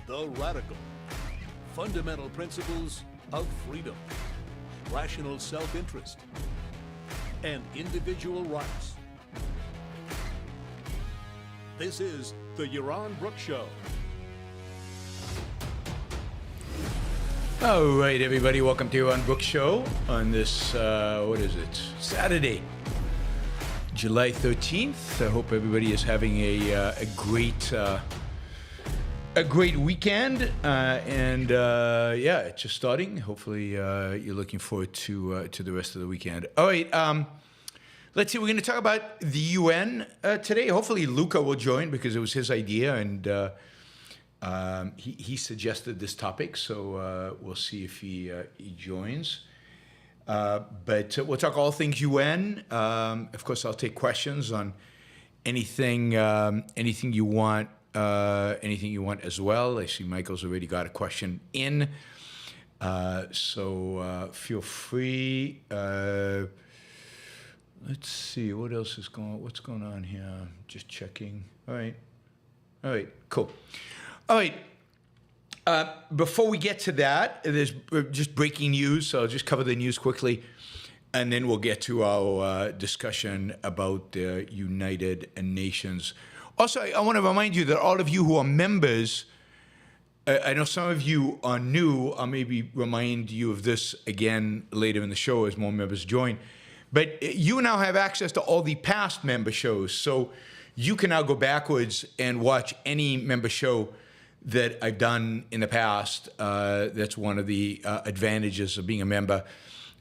the radical, fundamental principles of freedom, rational self-interest, and individual rights. This is the Yaron Brook Show. All right, everybody, welcome to Yaron Brook Show on this, Saturday, July 13th. I hope everybody is having a great weekend, it's just starting. Hopefully, you're looking forward to the rest of the weekend. All right, let's see. We're going to talk about the UN today. Hopefully, Luca will join because it was his idea, and he suggested this topic. So we'll see if he joins. But we'll talk all things UN. Of course, I'll take questions on anything you want. Anything you want as well. I see Michael's already got a question in, so feel free. Let's see what else is what's going on here. Just checking. All right, cool. All right. Before we get to that, there's just breaking news. So I'll just cover the news quickly, and then we'll get to our discussion about the United Nations. Also, I want to remind you that all of you who are members, I know some of you are new. I'll maybe remind you of this again later in the show as more members join. But you now have access to all the past member shows. So you can now go backwards and watch any member show that I've done in the past. That's one of the advantages of being a member.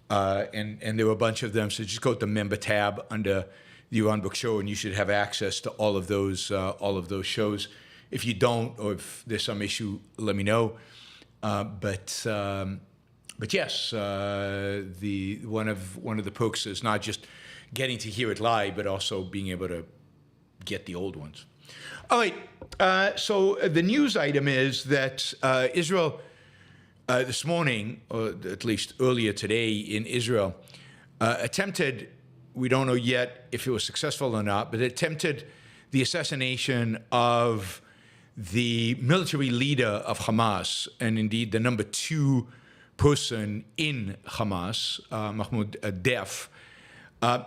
And there were a bunch of them. So just go to the member tab under the Yaron Brook Show, and you should have access to all of those shows. If you don't, or if there's some issue, let me know. But yes, the one of the perks is not just getting to hear it live, but also being able to get the old ones. All right. So the news item is that Israel this morning, or at least earlier today in Israel, attempted. We don't know yet if it was successful or not, but it attempted the assassination of the military leader of Hamas, and indeed the number 2 person in Hamas, Mahmoud Deif.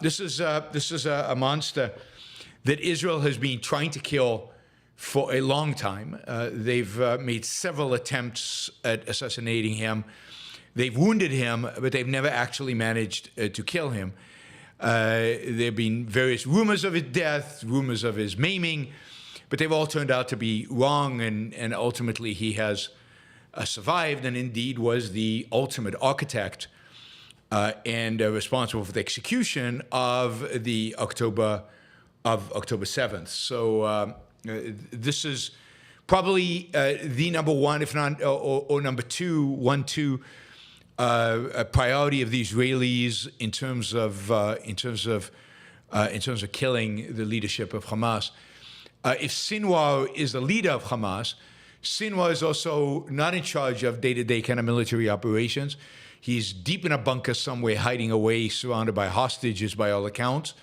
This is a monster that Israel has been trying to kill for a long time. They've made several attempts at assassinating him. They've wounded him, but they've never actually managed to kill him. There have been various rumors of his death, rumors of his maiming, but they've all turned out to be wrong, and ultimately he has survived and indeed was the ultimate architect and responsible for the execution of the October 7th. So this is probably the number one, if not or number two, a priority of the Israelis in terms of killing the leadership of Hamas. If Sinwar is the leader of Hamas, Sinwar is also not in charge of day-to-day kind of military operations. He's deep in a bunker somewhere, hiding away, surrounded by hostages by all accounts.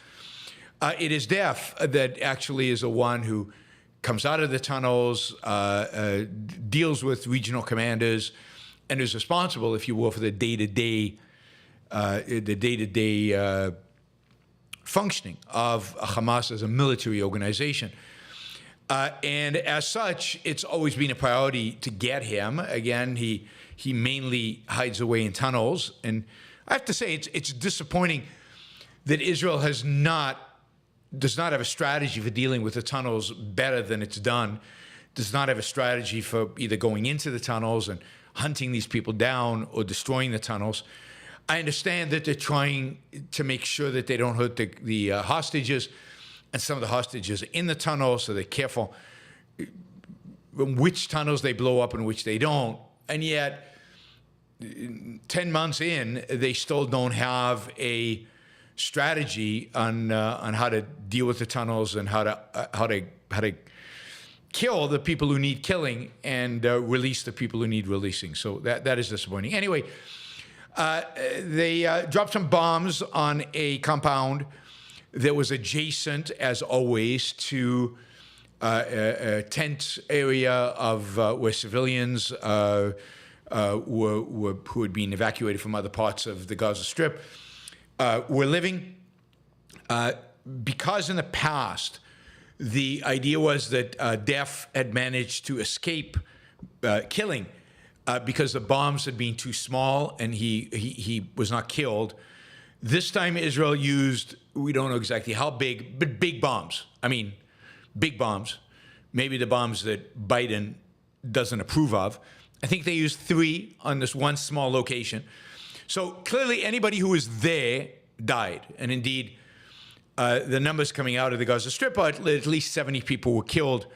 It is Deif that actually is the one who comes out of the tunnels, deals with regional commanders, and is responsible, if you will, for the day-to-day functioning of Hamas as a military organization. And as such, it's always been a priority to get him. Again, he mainly hides away in tunnels. And I have to say, it's disappointing that Israel does not have a strategy for dealing with the tunnels better than it's done, does not have a strategy for either going into the tunnels and hunting these people down or destroying the tunnels. I understand that they're trying to make sure that they don't hurt the hostages, and some of the hostages are in the tunnel, so they're careful which tunnels they blow up and which they don't. And yet, 10 months in, they still don't have a strategy on how to deal with the tunnels and how to kill the people who need killing and release the people who need releasing. So that is disappointing. Anyway, they dropped some bombs on a compound that was adjacent, as always, to tent area of where civilians who had been evacuated from other parts of the Gaza Strip were living. Because in the past, the idea was that Deaf had managed to escape killing because the bombs had been too small and he was not killed. This time Israel used, we don't know exactly how big, but big bombs. I mean, big bombs. Maybe the bombs that Biden doesn't approve of. I think they used 3 on this one small location. So clearly anybody who was there died. And indeed, the numbers coming out of the Gaza Strip are at least 70 people were killed.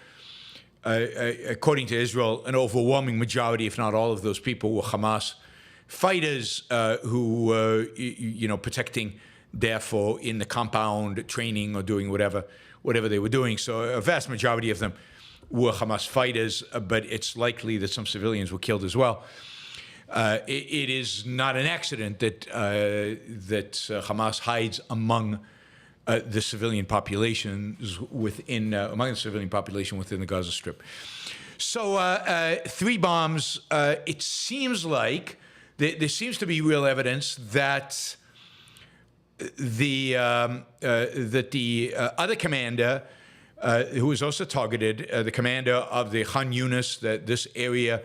According to Israel, an overwhelming majority, if not all of those people, were Hamas fighters who were, protecting, therefore, in the compound, training or doing whatever they were doing. So a vast majority of them were Hamas fighters, but it's likely that some civilians were killed as well. It is not an accident that Hamas hides among the civilian populations among the civilian population within the Gaza Strip. So 3 bombs. It seems like there seems to be real evidence that the other commander, who was also targeted, the commander of the Khan Yunis, this area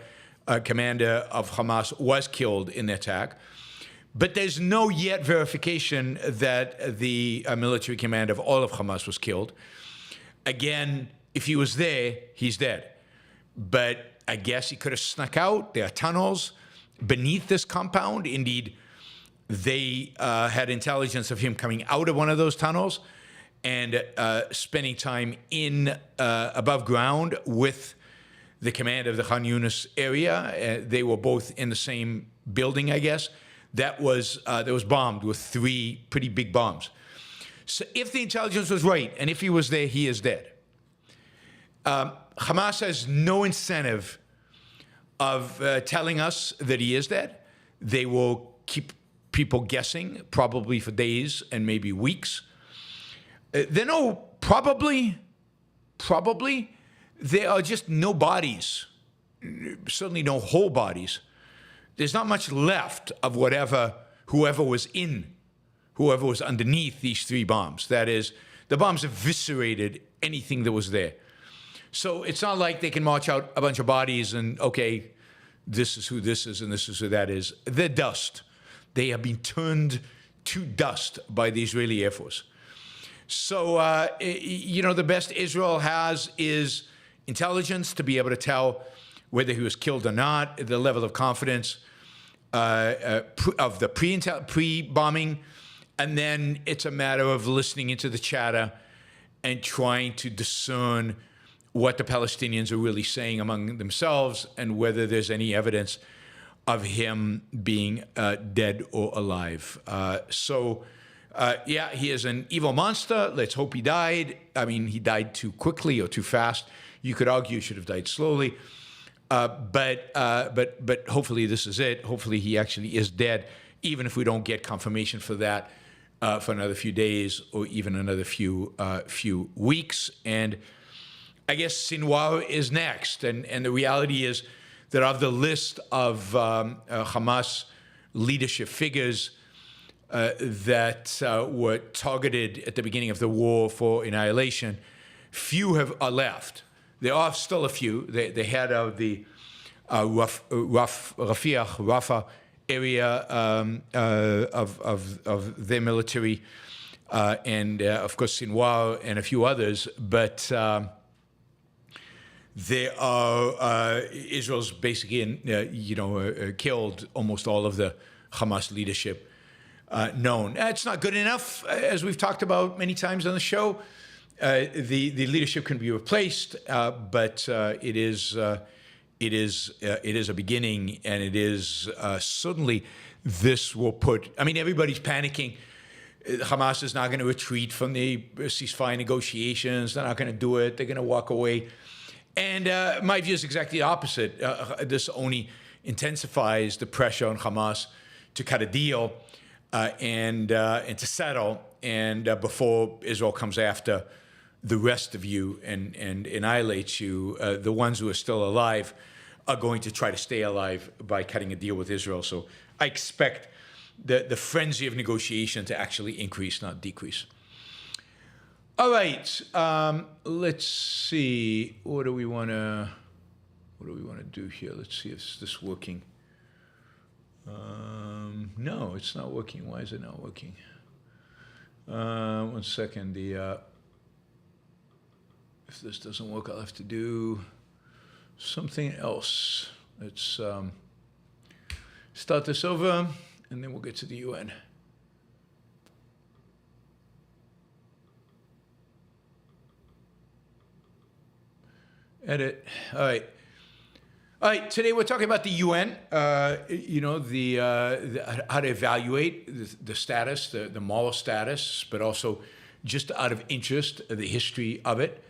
commander of Hamas, was killed in the attack. But there's no yet verification that the military commander of all of Hamas was killed. Again, if he was there, he's dead. But I guess he could have snuck out. There are tunnels beneath this compound. Indeed, they had intelligence of him coming out of one of those tunnels and spending time in above ground with the commander of the Khan Yunis area. They were both in the same building, I guess. That was bombed with 3 pretty big bombs. So if the intelligence was right, and if he was there, he is dead. Hamas has no incentive of telling us that he is dead. They will keep people guessing, probably for days and maybe weeks. Probably, there are just no bodies, certainly no whole bodies. There's not much left of whoever was underneath these 3 bombs. That is, the bombs eviscerated anything that was there. So it's not like they can march out a bunch of bodies and, okay, this is who this is and this is who that is. They're dust. They have been turned to dust by the Israeli Air Force. So, the best Israel has is intelligence to be able to tell whether he was killed or not, the level of confidence of the pre-bombing, and then it's a matter of listening into the chatter and trying to discern what the Palestinians are really saying among themselves and whether there's any evidence of him being dead or alive. He is an evil monster. Let's hope he died. I mean, he died too quickly or too fast. You could argue he should have died slowly. But hopefully this is it. Hopefully he actually is dead, even if we don't get confirmation for that for another few days or even another few weeks. And I guess Sinwar is next. And the reality is that of the list of Hamas leadership figures that were targeted at the beginning of the war for annihilation, few are left. There are still a few. The head of the Rafah area of their military, and of course Sinwar and a few others. But there are Israel's basically, killed almost all of the Hamas leadership known. It's not good enough, as we've talked about many times on the show. The leadership can be replaced, but it is a beginning, and it is certainly this will put. I mean, everybody's panicking. Hamas is not going to retreat from the ceasefire negotiations. They're not going to do it. They're going to walk away. And my view is exactly the opposite. This only intensifies the pressure on Hamas to cut a deal and to settle, and before Israel comes after the rest of you and annihilates you, the ones who are still alive are going to try to stay alive by cutting a deal with Israel. So I expect the frenzy of negotiation to actually increase, not decrease. All right, let's see. What do we want to do here? Let's see if this is working. No, it's not working. Why is it not working? 1 second. If this doesn't work, I'll have to do something else. Let's start this over, and then we'll get to the UN. Edit. All right. All right. Today we're talking about the UN. You know, how to evaluate the status, the moral status, but also just out of interest, the history of it.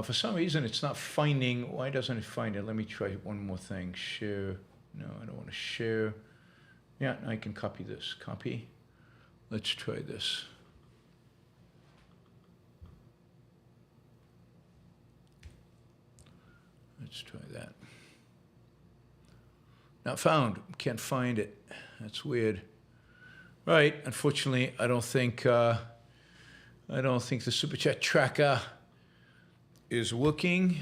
For some reason, it's not finding. Why doesn't it find it? Let me try one more thing. Share. No, I don't want to share. Yeah, I can copy this. Copy. Let's try this. Let's try that. Not found. Can't find it. That's weird. Right. Unfortunately, I don't think the Super Chat tracker is working.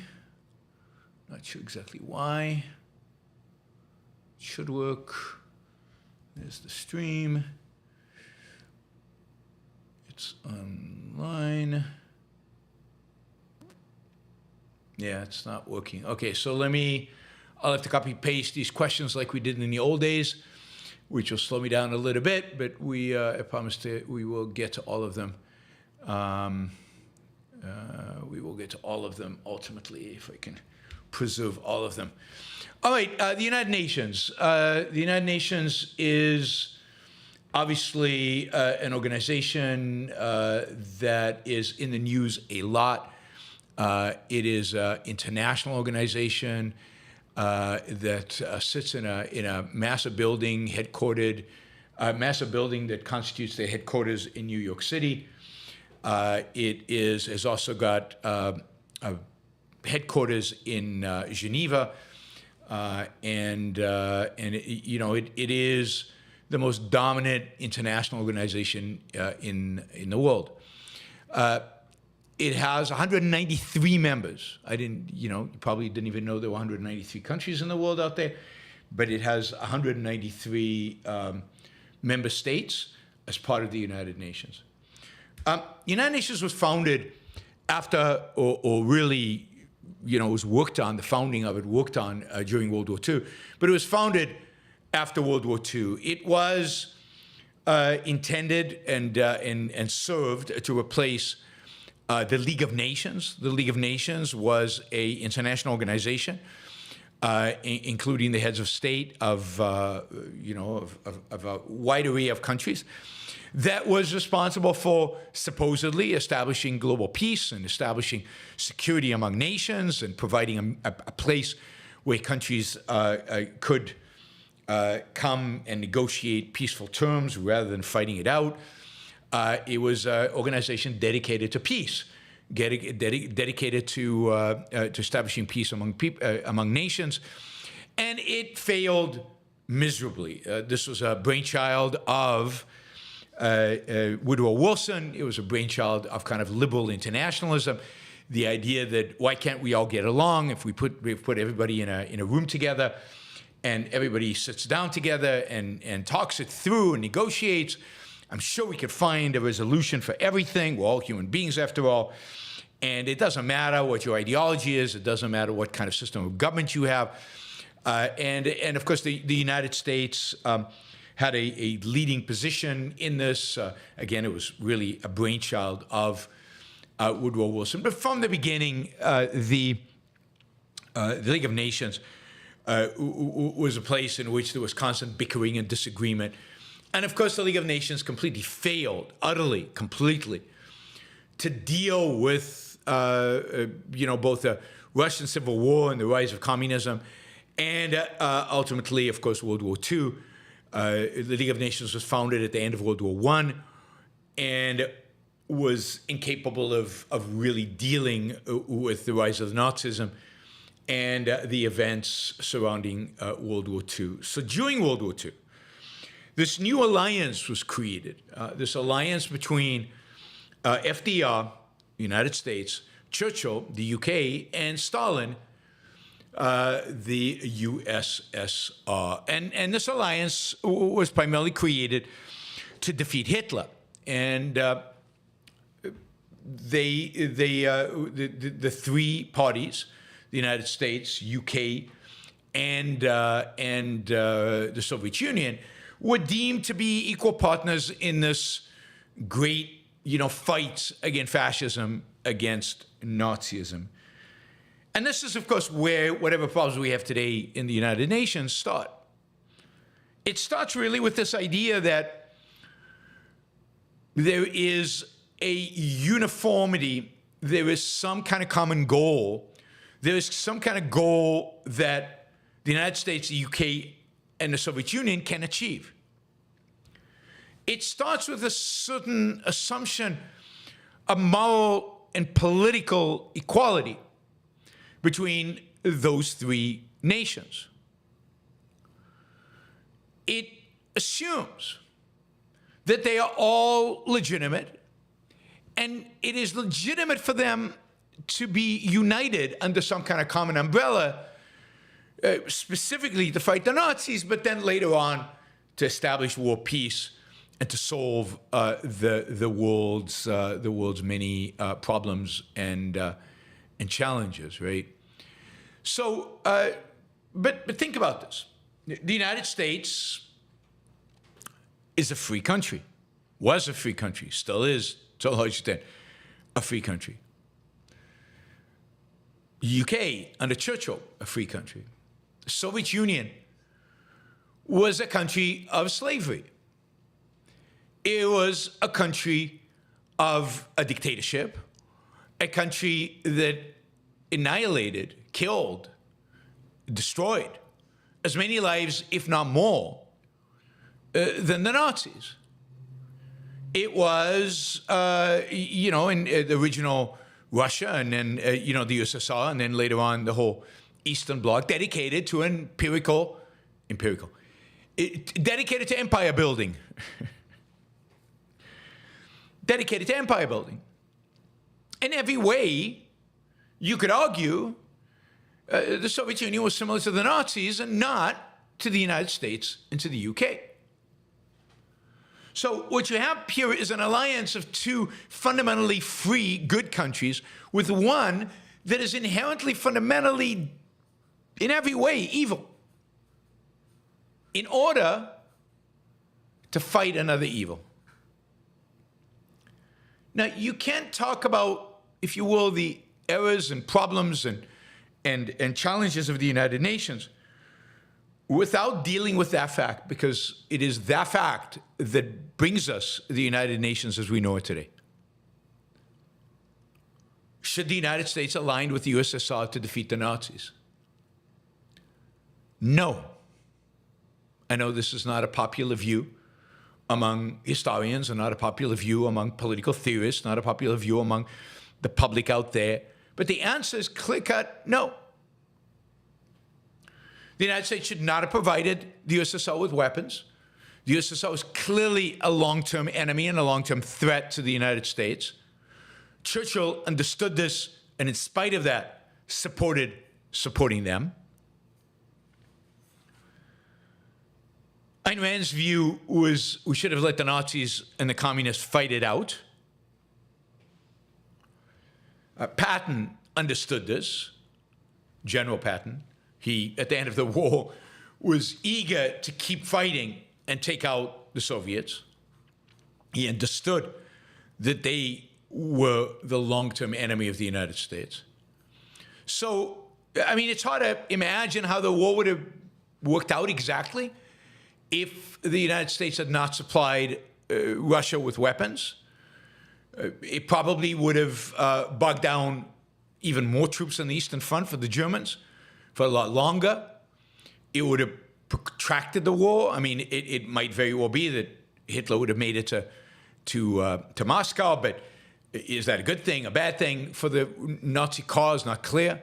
Not sure exactly why. It should work. There's the stream. It's online. Yeah, it's not working. Okay, so I'll have to copy paste these questions like we did in the old days, which will slow me down a little bit, but I promise we will get to all of them. We will get to all of them ultimately, if I can preserve all of them. All right, the United Nations. The United Nations is obviously an organization that is in the news a lot. It is an international organization that sits in a massive building that constitutes their headquarters in New York City. It has also got headquarters in Geneva, and it is the most dominant international organization in the world. It has 193 members. You probably didn't even know there were 193 countries in the world out there, but it has 193 member states as part of the United Nations. The United Nations was founded after, or really, it was worked on, the founding of it worked on during World War II, but it was founded after World War II. It was intended and served to replace the League of Nations. The League of Nations was an international organization, including the heads of state of a wide array of countries, that was responsible for supposedly establishing global peace and establishing security among nations and providing a place where countries could come and negotiate peaceful terms rather than fighting it out. It was an organization dedicated to peace, dedicated to establishing peace among nations, and it failed miserably. This was a brainchild of Woodrow Wilson. It was a brainchild of kind of liberal internationalism, the idea that why can't we all get along if we put everybody in a room together, and everybody sits down together and talks it through and negotiates. I'm sure we could find a resolution for everything. We're all human beings, after all. And it doesn't matter what your ideology is. It doesn't matter what kind of system of government you have. And of course, the United States had a leading position in this. Again, it was really a brainchild of Woodrow Wilson. But from the beginning, the League of Nations was a place in which there was constant bickering and disagreement. And of course, the League of Nations completely failed, utterly, completely, to deal with, both the Russian Civil War and the rise of communism, and ultimately, of course, World War II. The League of Nations was founded at the end of World War I, and was incapable of really dealing with the rise of Nazism and the events surrounding World War II. So during World War II, this new alliance was created, this alliance between FDR, the United States, Churchill, the UK, and Stalin, the USSR. And this alliance was primarily created to defeat Hitler. And the three parties, the United States, UK, and the Soviet Union, were deemed to be equal partners in this great, fight against fascism, against Nazism. And this is, of course, where whatever problems we have today in the United Nations start. It starts really with this idea that there is a uniformity, there is some kind of common goal, there is some kind of goal that the United States, the UK, and the Soviet Union can achieve. It starts with a certain assumption of moral and political equality between those three nations. It assumes that they are all legitimate, and it is legitimate for them to be united under some kind of common umbrella, specifically to fight the Nazis, but then later on to establish world peace and to solve the world's many problems and challenges, right? So, but think about this: the United States is a free country, was a free country, still is to a large extent a free country. UK under Churchill, a free country. The Soviet Union was a country of slavery. It was a country of a dictatorship, a country that annihilated, killed, destroyed as many lives, if not more, than the Nazis. It was, in the original Russia and then, the USSR, and then later on the whole Eastern Bloc, dedicated to dedicated to empire building. Dedicated to empire building. In every way, you could argue the Soviet Union was similar to the Nazis and not to the United States and to the UK. So what you have here is an alliance of two fundamentally free, good countries with one that is inherently, fundamentally, in every way, evil, in order to fight another evil. Now, you can't talk about, if you will, the errors and problems and challenges of the United Nations without dealing with that fact, because it is that fact that brings us the United Nations as we know it today. Should the United States align with the USSR to defeat the Nazis? No. I know this is not a popular view among historians, and not a popular view among political theorists, not a popular view among the public out there. But the answer is clear-cut no. The United States should not have provided the USSR with weapons. The USSR was clearly a long-term enemy and a long-term threat to the United States. Churchill understood this, and in spite of that, supporting them. Ayn Rand's view was we should have let the Nazis and the communists fight it out. Patton understood this, General Patton. He, at the end of the war, was eager to keep fighting and take out the Soviets. He understood that they were the long-term enemy of the United States. So, I mean, it's hard to imagine how the war would have worked out exactly if the United States had not supplied Russia with weapons. It probably would have bogged down even more troops on the Eastern Front for the Germans for a lot longer. It would have protracted the war. I mean, it might very well be that Hitler would have made it to Moscow, but Is that a good thing, a bad thing for the Nazi cause? Not clear.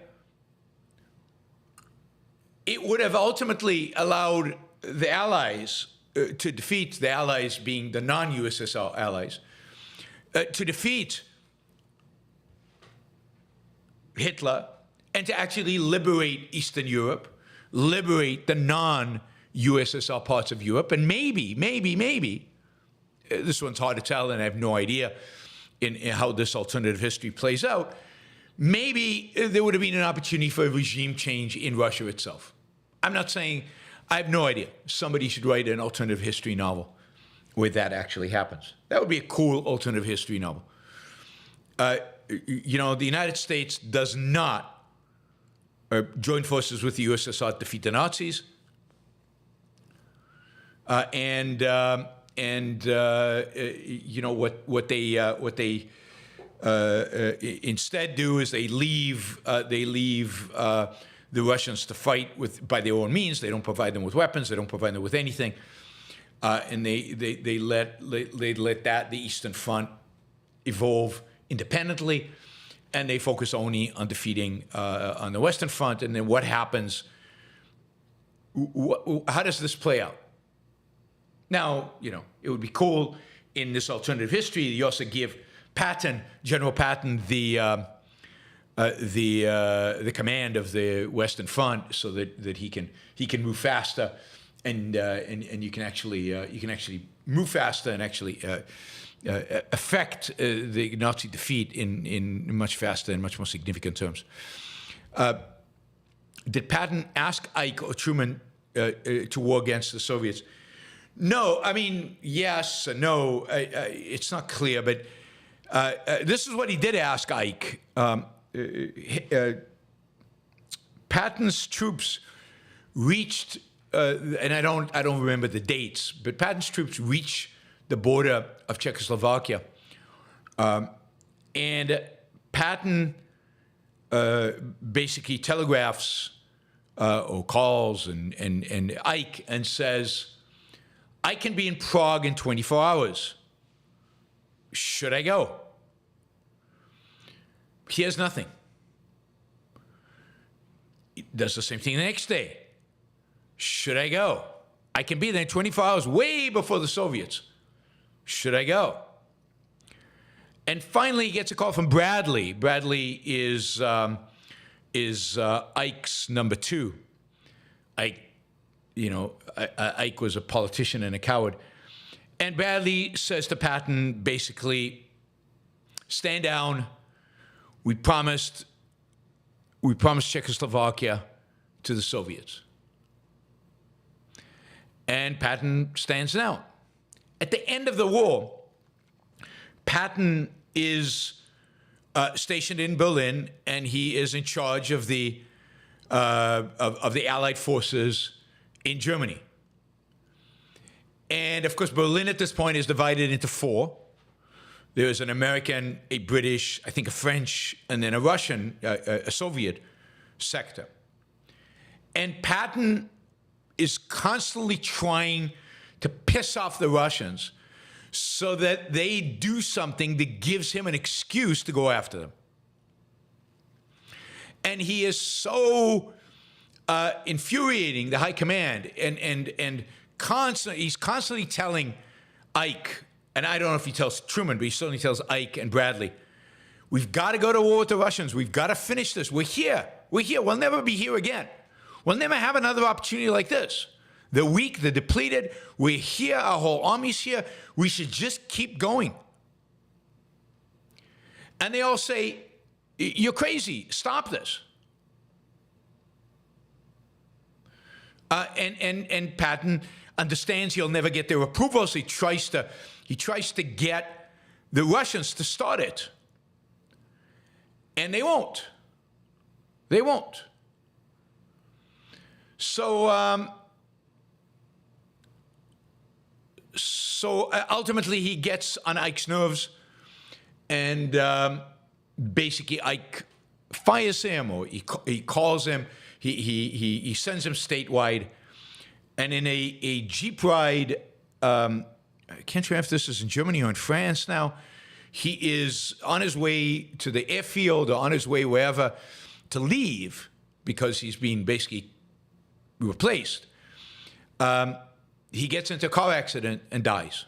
It would have ultimately allowed the Allies to defeat, the Allies being the non-USSR allies, to defeat Hitler and to actually liberate Eastern Europe, liberate the non-USSR parts of Europe, and maybe, this one's hard to tell and I have no idea in how this alternative history plays out, maybe there would have been an opportunity for a regime change in Russia itself. I'm not saying, I have no idea. Somebody should write an alternative history novel where that actually happens. That would be a cool alternative history novel. You know, the United States does not join forces with the USSR to defeat the Nazis. You know, what they instead do is they leave the Russians to fight by their own means. They don't provide them with weapons. They don't provide them with anything, and they let the Eastern Front evolve independently, and they focus only on defeating on the Western Front. And then what happens? How does this play out? Now, you know, it would be cool in this alternative history. You also give Patton, General Patton, the command of the Western Front, so that he can move faster, and you can actually move faster and actually affect the Nazi defeat in much faster and much more significant terms. Did Patton ask Ike or Truman to war against the Soviets? No, I mean, yes, no. It's not clear, but this is what he did ask Ike. Patton's troops reached, and I don't remember the dates, but Patton's troops reached the border of Czechoslovakia, and Patton basically telegraphs or calls and Ike and says, "I can be in Prague in 24 hours. Should I go?" He has nothing. He does the same thing the next day. Should I go? I can be there in 24 hours, way before the Soviets. Should I go? And finally, he gets a call from Bradley. Bradley is Ike's number two. Ike was a politician and a coward. And Bradley says to Patton, basically, stand down. We promised Czechoslovakia to the Soviets. And Patton stands down. At the end of the war, Patton is stationed in Berlin, and he is in charge of the Allied forces in Germany. And of course, Berlin at this point is divided into four. There is an American, a British, I think a French, and then a Russian, a Soviet sector. And Patton is constantly trying to piss off the Russians so that they do something that gives him an excuse to go after them. And he is so infuriating the high command, and he's constantly telling Ike, and I don't know if he tells Truman, but he certainly tells Ike and Bradley, we've got to go to war with the Russians. We've got to finish this. We're here. We'll never be here again. We'll never have another opportunity like this. They're weak, they're depleted. We're here, our whole army's here. We should just keep going. And they all say, you're crazy. Stop this. And Patton understands he'll never get their approval, so he tries to get the Russians to start it. And they won't. They won't. So ultimately he gets on Ike's nerves, and basically Ike fires him, or he calls him. He sends him statewide, and in a Jeep ride, I can't remember if this is in Germany or in France now, he is on his way to the airfield or on his way wherever to leave because he's being basically replaced. He gets into a car accident and dies.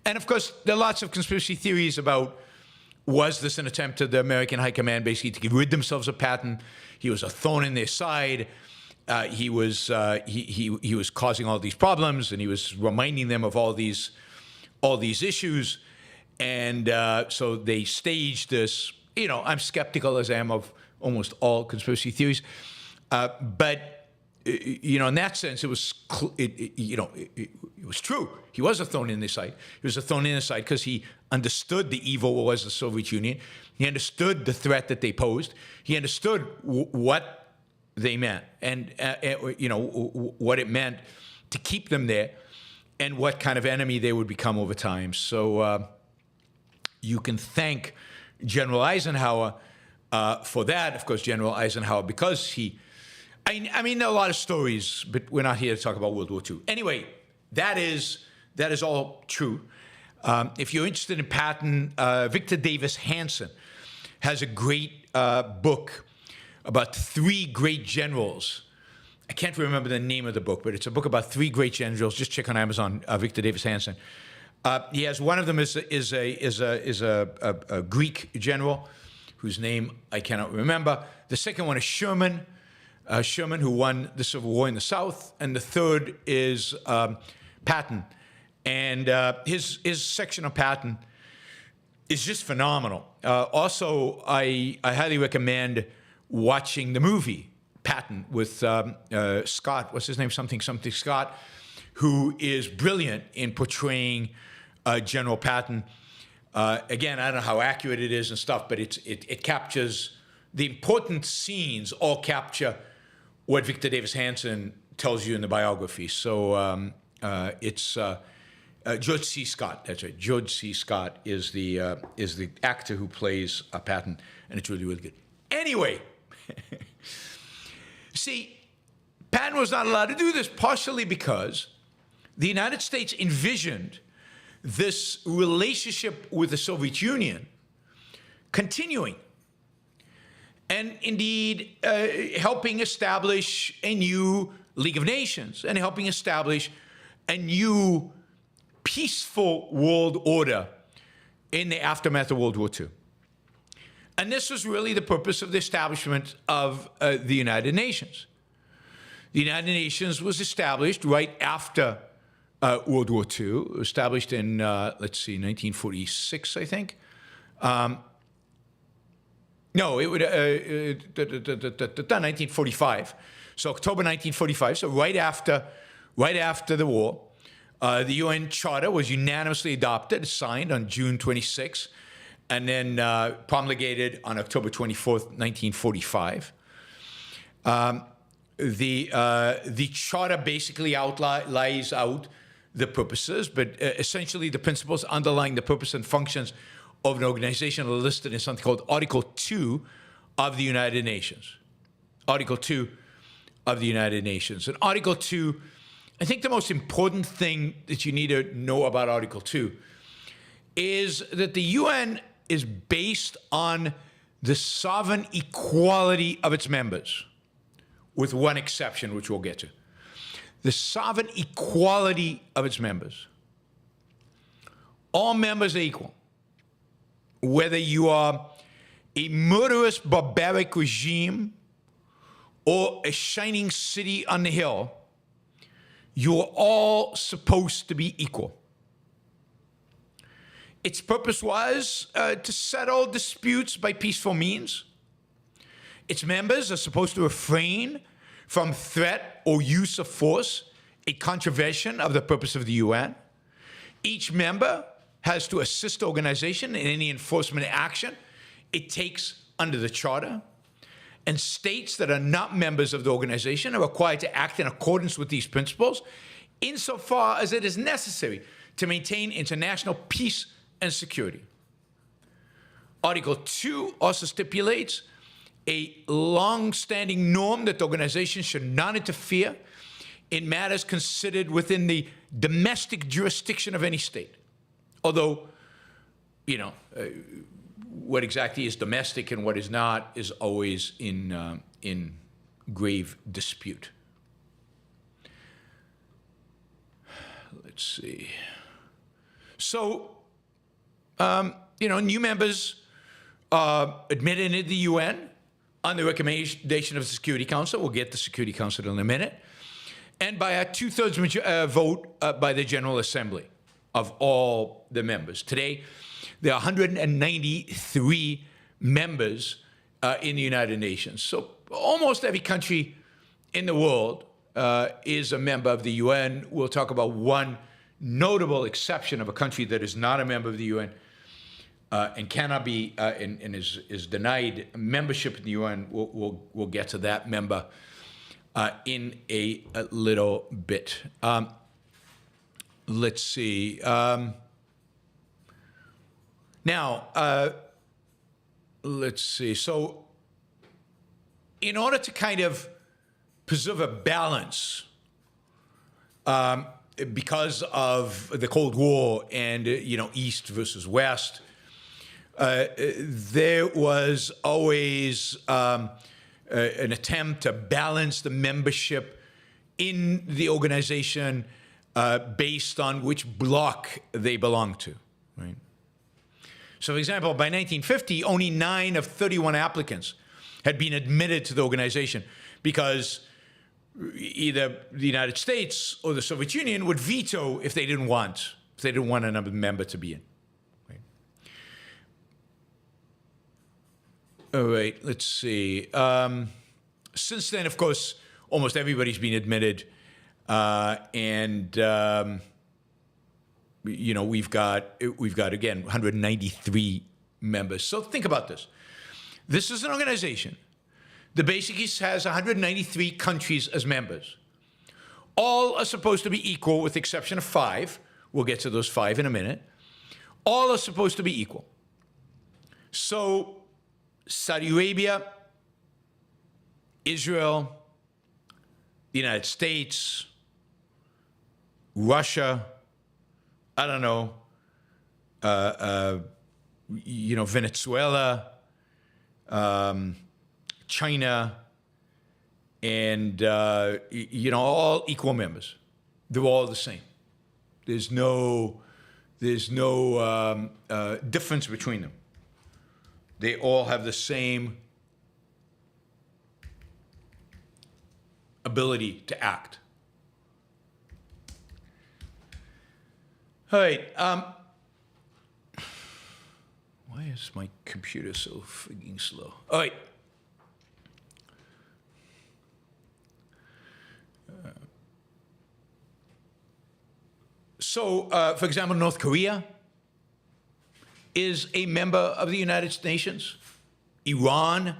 And of course, there are lots of conspiracy theories about, was this an attempt of the American high command basically to rid themselves of Patton? He was a thorn in their side. He was causing all these problems, and he was reminding them of all these issues. And so they staged this. You know, I'm skeptical as I am of almost all conspiracy theories, but you know, in that sense, it was true. He was a thorn in their side. He was a thorn in their side because he understood the evil was the Soviet Union. He understood the threat that they posed. He understood what they meant, and you know, what it meant to keep them there, and what kind of enemy they would become over time. So you can thank General Eisenhower for that. Of course, General Eisenhower, because he. I mean, there are a lot of stories, but we're not here to talk about World War II. Anyway, that is all true. If you're interested in Patton, Victor Davis Hanson has a great book about 3 great generals. I can't remember the name of the book, but it's a book about 3 great generals. Just check on Amazon, Victor Davis Hanson. He has one of them is a Greek general whose name I cannot remember. The second one is Sherman. Sherman, who won the Civil War in the South, and the third is Patton. And his section of Patton is just phenomenal. Also, I highly recommend watching the movie Patton with Scott. What's his name? Something Scott, who is brilliant in portraying General Patton. Again, I don't know how accurate it is and stuff, but it captures the important scenes. All capture what Victor Davis Hanson tells you in the biography. So it's George C. Scott. That's right. George C. Scott is the actor who plays Patton, and it's really, really good. Anyway, see, Patton was not allowed to do this partially because the United States envisioned this relationship with the Soviet Union continuing. And indeed, helping establish a new League of Nations and helping establish a new peaceful world order in the aftermath of World War II. And this was really the purpose of the establishment of the United Nations. The United Nations was established right after World War II, established in, 1946, I think. No, it would 1945. So October 1945. So right after the war, the UN Charter was unanimously adopted, signed on June 26, and then promulgated on October 24th, 1945. The Charter basically lays out the purposes, but essentially the principles underlying the purpose and functions of an organization are listed in something called Article 2 of the United Nations. Article 2 of the United Nations. And Article 2, I think the most important thing that you need to know about Article 2 is that the UN is based on the sovereign equality of its members, with one exception, which we'll get to. The sovereign equality of its members. All members are equal. Whether you are a murderous, barbaric regime or a shining city on the hill, you are all supposed to be equal. Its purpose was to settle disputes by peaceful means. Its members are supposed to refrain from threat or use of force, a contravention of the purpose of the UN. Each member has to assist the organization in any enforcement action it takes under the Charter. And states that are not members of the organization are required to act in accordance with these principles insofar as it is necessary to maintain international peace and security. Article 2 also stipulates a long-standing norm that the organization should not interfere in matters considered within the domestic jurisdiction of any state. Although you know, what exactly is domestic and what is not is always in grave dispute. Let's see. So, you know, new members admitted into the UN on the recommendation of the Security Council. We'll get the Security Council in a minute. And by a two-thirds vote by the General Assembly of all the members. Today, there are 193 members in the United Nations. So almost every country in the world is a member of the UN. We'll talk about one notable exception of a country that is not a member of the UN and cannot be and is denied membership in the UN. We'll get to that member in a little bit. Let's see. Now, let's see. So, in order to kind of preserve a balance, because of the Cold War and you know, East versus West, there was always an attempt to balance the membership in the organization based on which bloc they belonged to, right? So, for example, by 1950, only 9 of 31 applicants had been admitted to the organization because either the United States or the Soviet Union would veto if they didn't want another member to be in. Right? All right, let's see. Since then, of course, almost everybody's been admitted, you know, we've got again 193 members. So think about this. This is an organization that basically has 193 countries as members. All are supposed to be equal with the exception of 5. We'll get to those 5 in a minute. All are supposed to be equal. So Saudi Arabia, Israel, the United States, Russia, I don't know, you know, Venezuela, China, and, you know, all equal members. They're all the same. There's no difference between them. They all have the same ability to act. All right. Why is my computer so freaking slow? All right. So, for example, North Korea is a member of the United Nations. Iran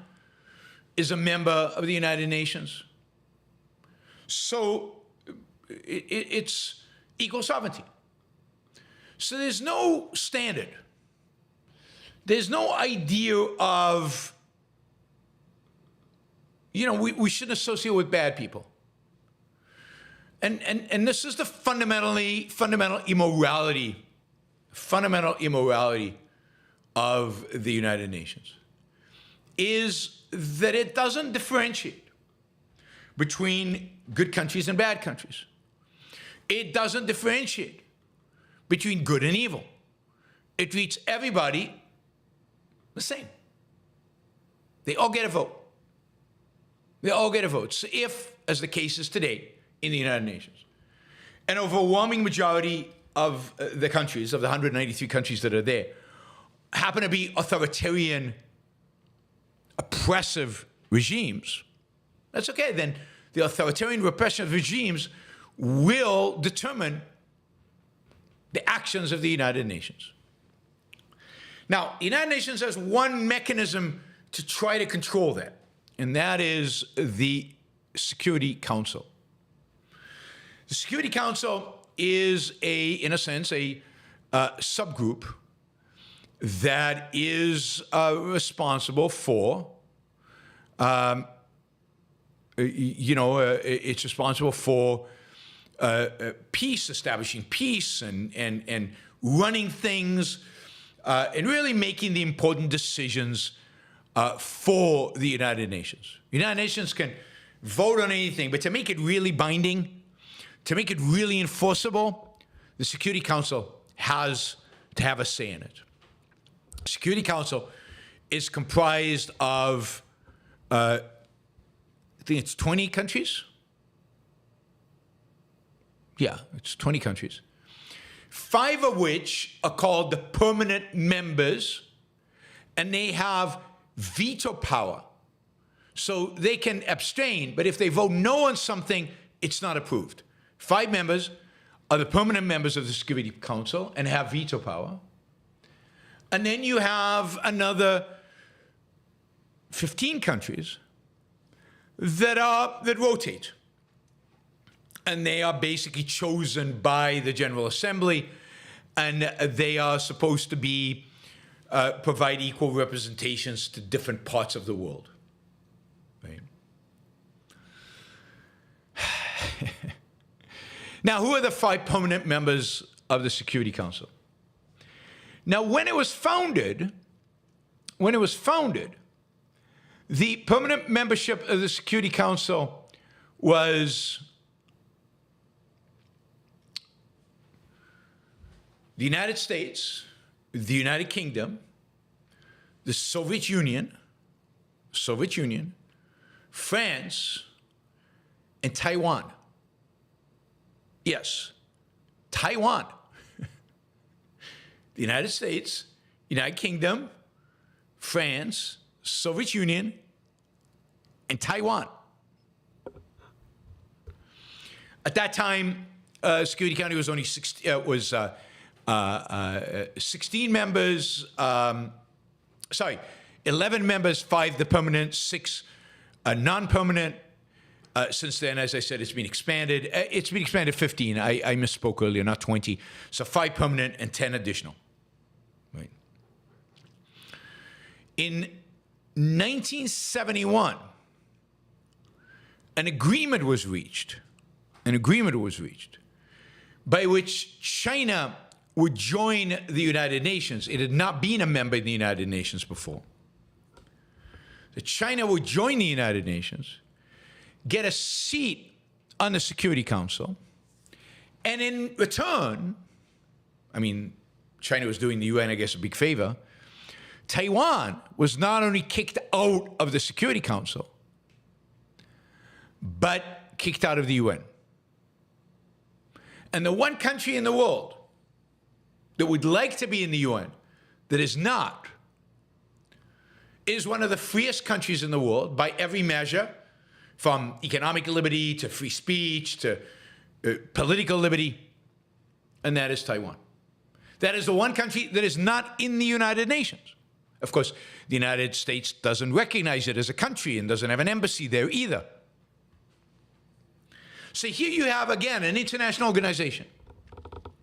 is a member of the United Nations. So, it's equal sovereignty. So there's no standard. There's no idea of, you know, we shouldn't associate with bad people. And this is the fundamental immorality of the United Nations, is that it doesn't differentiate between good countries and bad countries. It doesn't differentiate between good and evil. It treats everybody the same. They all get a vote. They all get a vote. So if, as the case is today in the United Nations, an overwhelming majority of the countries, of the 193 countries that are there, happen to be authoritarian, oppressive regimes, that's okay. Then the authoritarian repression of regimes will determine the actions of the United Nations. Now, the United Nations has one mechanism to try to control that, and that is the Security Council. The Security Council is, in a sense, a subgroup that is responsible for, it's responsible for peace, establishing peace and running things and really making the important decisions for the United Nations. The United Nations can vote on anything, but to make it really binding, to make it really enforceable, the Security Council has to have a say in it. The Security Council is comprised of, I think it's 20 countries. Yeah, it's 20 countries. 5 of which are called the permanent members, and they have veto power. So they can abstain, but if they vote no on something, it's not approved. 5 members are the permanent members of the Security Council and have veto power. And then you have another 15 countries that rotate. And they are basically chosen by the General Assembly, and they are supposed to be provide equal representations to different parts of the world. Right? Now, who are the 5 permanent members of the Security Council? Now, when it was founded, the permanent membership of the Security Council was the United States, the United Kingdom, the Soviet Union, France, and Taiwan. Yes, Taiwan. The United States, United Kingdom, France, Soviet Union, and Taiwan. At that time, Security Council was only 16 members. 11 members, 5 the permanent, 6 non-permanent. Since then, as I said, it's been expanded. It's been expanded 15. I misspoke earlier, not 20. So 5 permanent and 10 additional. Right. In 1971, an agreement was reached by which China would join the United Nations. It had not been a member of the United Nations before. So China would join the United Nations, get a seat on the Security Council, and in return, I mean, China was doing the UN, I guess, a big favor. Taiwan was not only kicked out of the Security Council, but kicked out of the UN. And the one country in the world that would like to be in the UN that is not is one of the freest countries in the world by every measure, from economic liberty to free speech to political liberty, and that is Taiwan. That is the one country that is not in the United Nations. Of course, the United States doesn't recognize it as a country and doesn't have an embassy there either. So here you have, again, an international organization.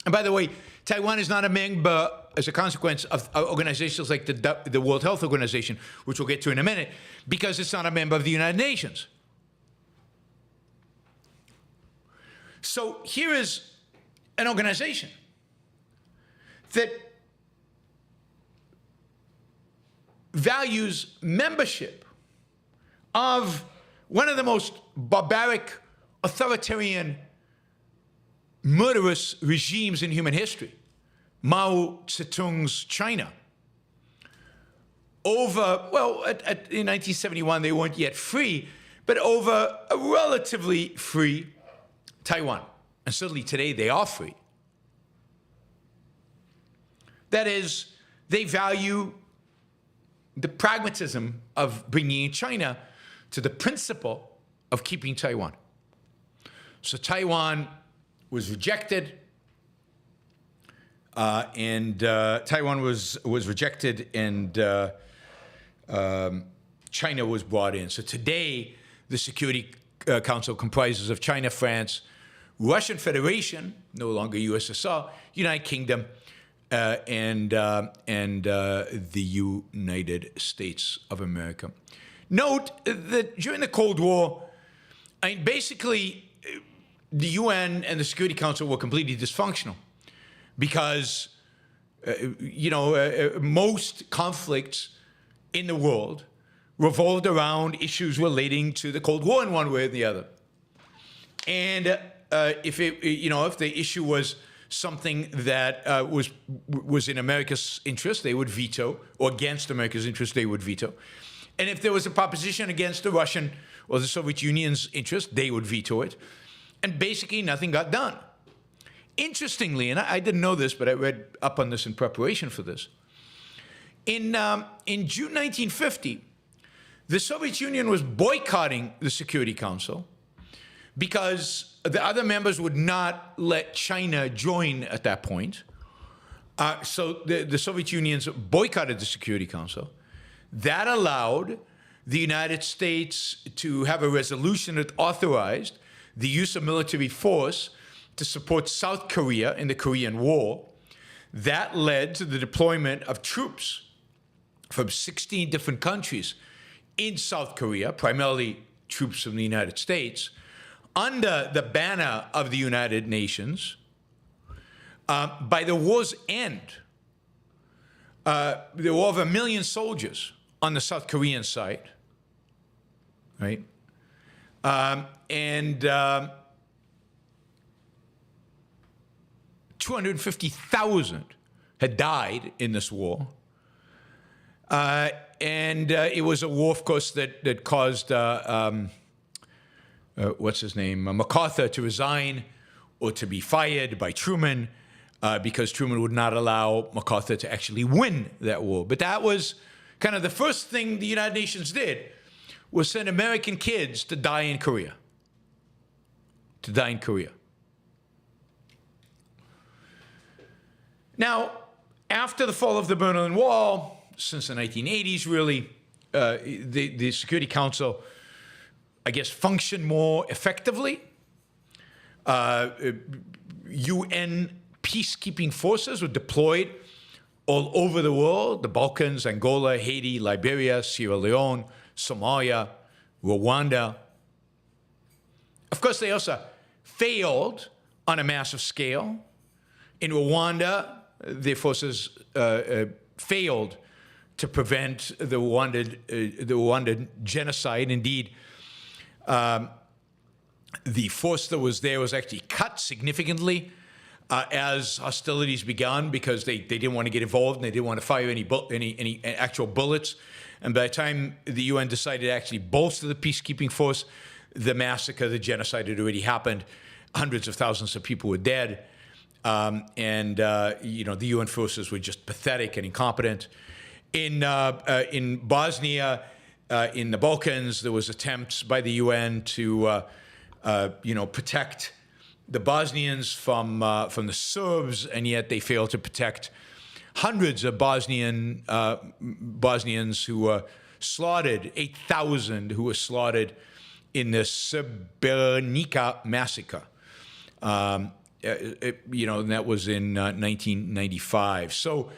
And by the way, Taiwan is not a member as a consequence of organizations like the World Health Organization, which we'll get to in a minute, because it's not a member of the United Nations. So here is an organization that values membership of one of the most barbaric, authoritarian, murderous regimes in human history, Mao Zedong's China. Over, well, in 1971, they weren't yet free, but over a relatively free Taiwan. And certainly today, they are free. That is, they value the pragmatism of bringing China to the principle of keeping Taiwan. So Taiwan was rejected, Taiwan was rejected, and China was brought in. So today, the Security Council comprises of China, France, Russian Federation, no longer USSR, United Kingdom, and the United States of America. Note that during the Cold War, I mean, basically, the UN and the Security Council were completely dysfunctional because most conflicts in the world revolved around issues relating to the Cold War in one way or the other. And if the issue was something that was in America's interest, they would veto, or against America's interest, they would veto. And if there was a proposition against the Russian or the Soviet Union's interest, they would veto it. And basically nothing got done. Interestingly, and I didn't know this, but I read up on this in preparation for this. In June 1950, the Soviet Union was boycotting the Security Council because the other members would not let China join at that point. So the Soviet Union boycotted the Security Council. That allowed the United States to have a resolution that authorized the use of military force to support South Korea in the Korean War. That led to the deployment of troops from 16 different countries in South Korea, primarily troops from the United States, under the banner of the United Nations. By the war's end, there were over 1 million soldiers on the South Korean side, right? And 250,000 had died in this war. And it was a war, of course, that caused, what's his name, MacArthur to resign or to be fired by Truman because Truman would not allow MacArthur to actually win that war. But that was kind of the first thing the United Nations did, was send American kids to die in Korea. To die in Korea. Now, after the fall of the Berlin Wall, since the 1980s, really, the Security Council, I guess, functioned more effectively. UN peacekeeping forces were deployed all over the world: the Balkans, Angola, Haiti, Liberia, Sierra Leone, Somalia, Rwanda. Of course, they also failed on a massive scale. In Rwanda, their forces failed to prevent the Rwandan genocide. Indeed, the force that was there was actually cut significantly as hostilities began, because they didn't want to get involved and they didn't want to fire any actual bullets. And by the time the UN decided to actually bolster the peacekeeping force, the massacre, the genocide had already happened. Hundreds of thousands of people were dead. The UN forces were just pathetic and incompetent. In Bosnia, in the Balkans, there was attempts by the UN to, protect the Bosnians from the Serbs, and yet they failed to protect hundreds of Bosnians who were slaughtered, 8,000 who were slaughtered in the Srebrenica massacre. And that was in 1995. So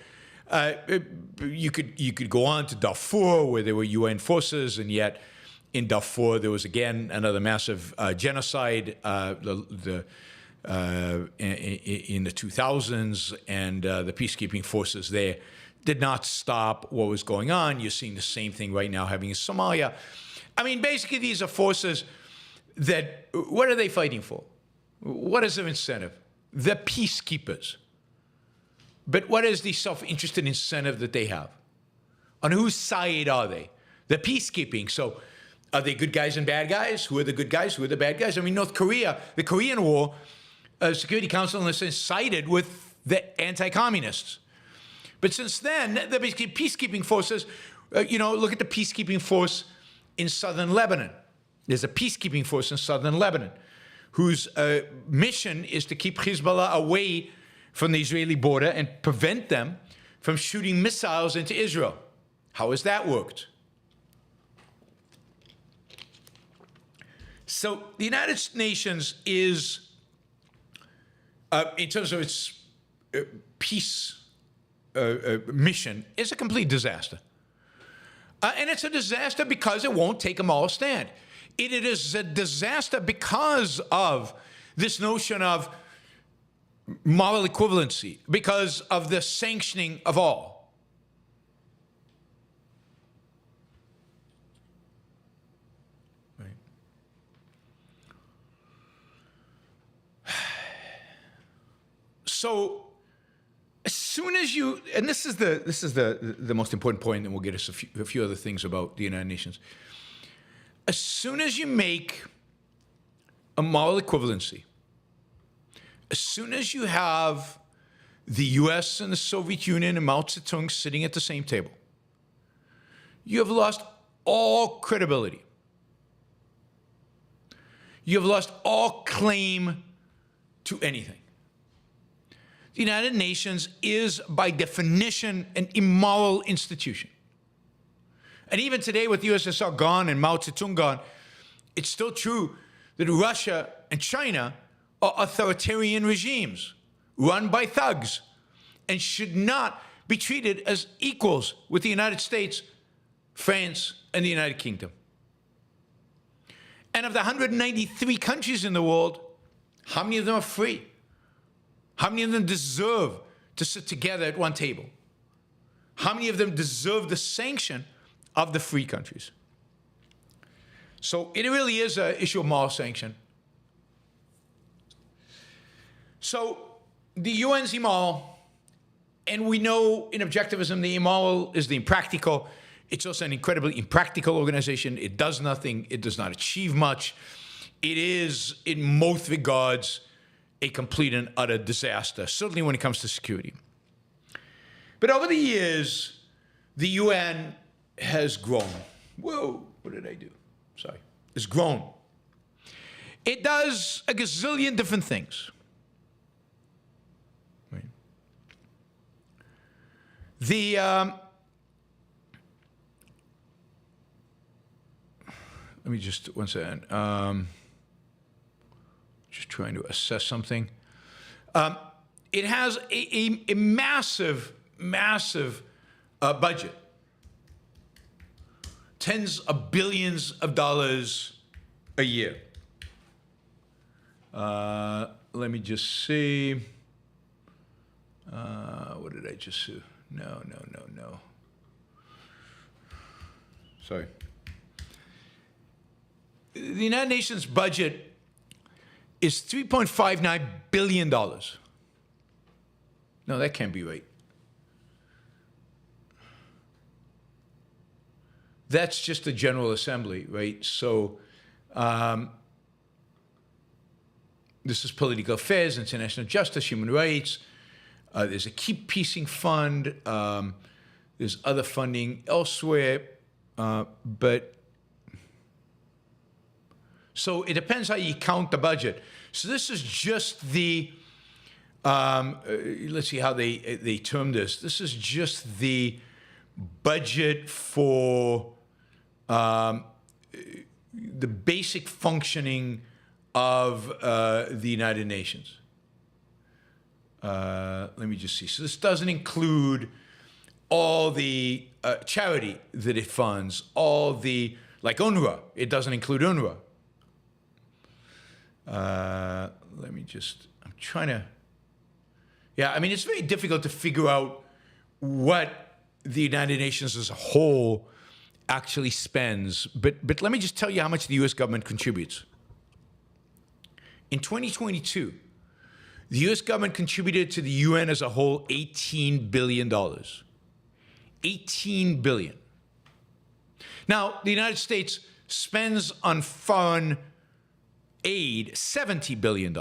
you could go on to Darfur, where there were UN forces, and yet in Darfur there was again another massive genocide in the 2000s, and the peacekeeping forces there did not stop what was going on. You're seeing the same thing right now happening in Somalia. I mean, basically, these are forces that, what are they fighting for? What is their incentive? The peacekeepers. But what is the self-interested incentive that they have? On whose side are they? The peacekeeping. So are they good guys and bad guys? Who are the good guys? Who are the bad guys? I mean, North Korea, the Korean War, Security Council, in a sense, sided with the anti-communists. But since then, the basically peacekeeping forces, look at the peacekeeping force in southern Lebanon. There's a peacekeeping force in southern Lebanon whose mission is to keep Hezbollah away from the Israeli border and prevent them from shooting missiles into Israel. How has that worked? So the United Nations is, in terms of its peace mission, is a complete disaster. And it's a disaster because it won't take a moral stand. It is a disaster because of this notion of moral equivalency because of the sanctioning of all. Right. So as soon as you, and this is the most important point, and we'll get us a few other things about the United Nations. As soon as you make a moral equivalency, as soon as you have the US and the Soviet Union and Mao Zedong sitting at the same table, you have lost all credibility. You have lost all claim to anything. The United Nations is, by definition, an immoral institution. And even today, with the USSR gone and Mao Zedong gone, it's still true that Russia and China are authoritarian regimes run by thugs and should not be treated as equals with the United States, France, and the United Kingdom. And of the 193 countries in the world, how many of them are free? How many of them deserve to sit together at one table? How many of them deserve the sanction of the free countries? So it really is an issue of moral sanction. So the UN's immoral, and we know in objectivism the immoral is the impractical. It's also an incredibly impractical organization. It does nothing. It does not achieve much. It is, in most regards, a complete and utter disaster, certainly when it comes to security. But over the years, the UN has grown. Whoa, what did I do? Sorry. It's grown. It does a gazillion different things. Right. Let me just, one second. Just trying to assess something. It has a massive, massive budget. Tens of billions of dollars a year. Let me just see. What did I just see? No. Sorry. The United Nations budget is $3.59 billion. No, that can't be right. That's just the General Assembly, right? So this is political affairs, international justice, human rights. There's a keep piecing fund. There's other funding elsewhere. But so it depends how you count the budget. So this is just the, let's see how they term this. This is just the budget for the basic functioning of the United Nations. Let me just see. So this doesn't include all the charity that it funds, all the, like UNRWA. It doesn't include UNRWA. Let me just, I'm trying to, yeah, I mean, it's very difficult to figure out what the United Nations as a whole actually spends. But let me just tell you how much the U.S. government contributes. In 2022, the U.S. government contributed to the UN as a whole $18 billion. $18 billion. Now, the United States spends on foreign aid $70 billion.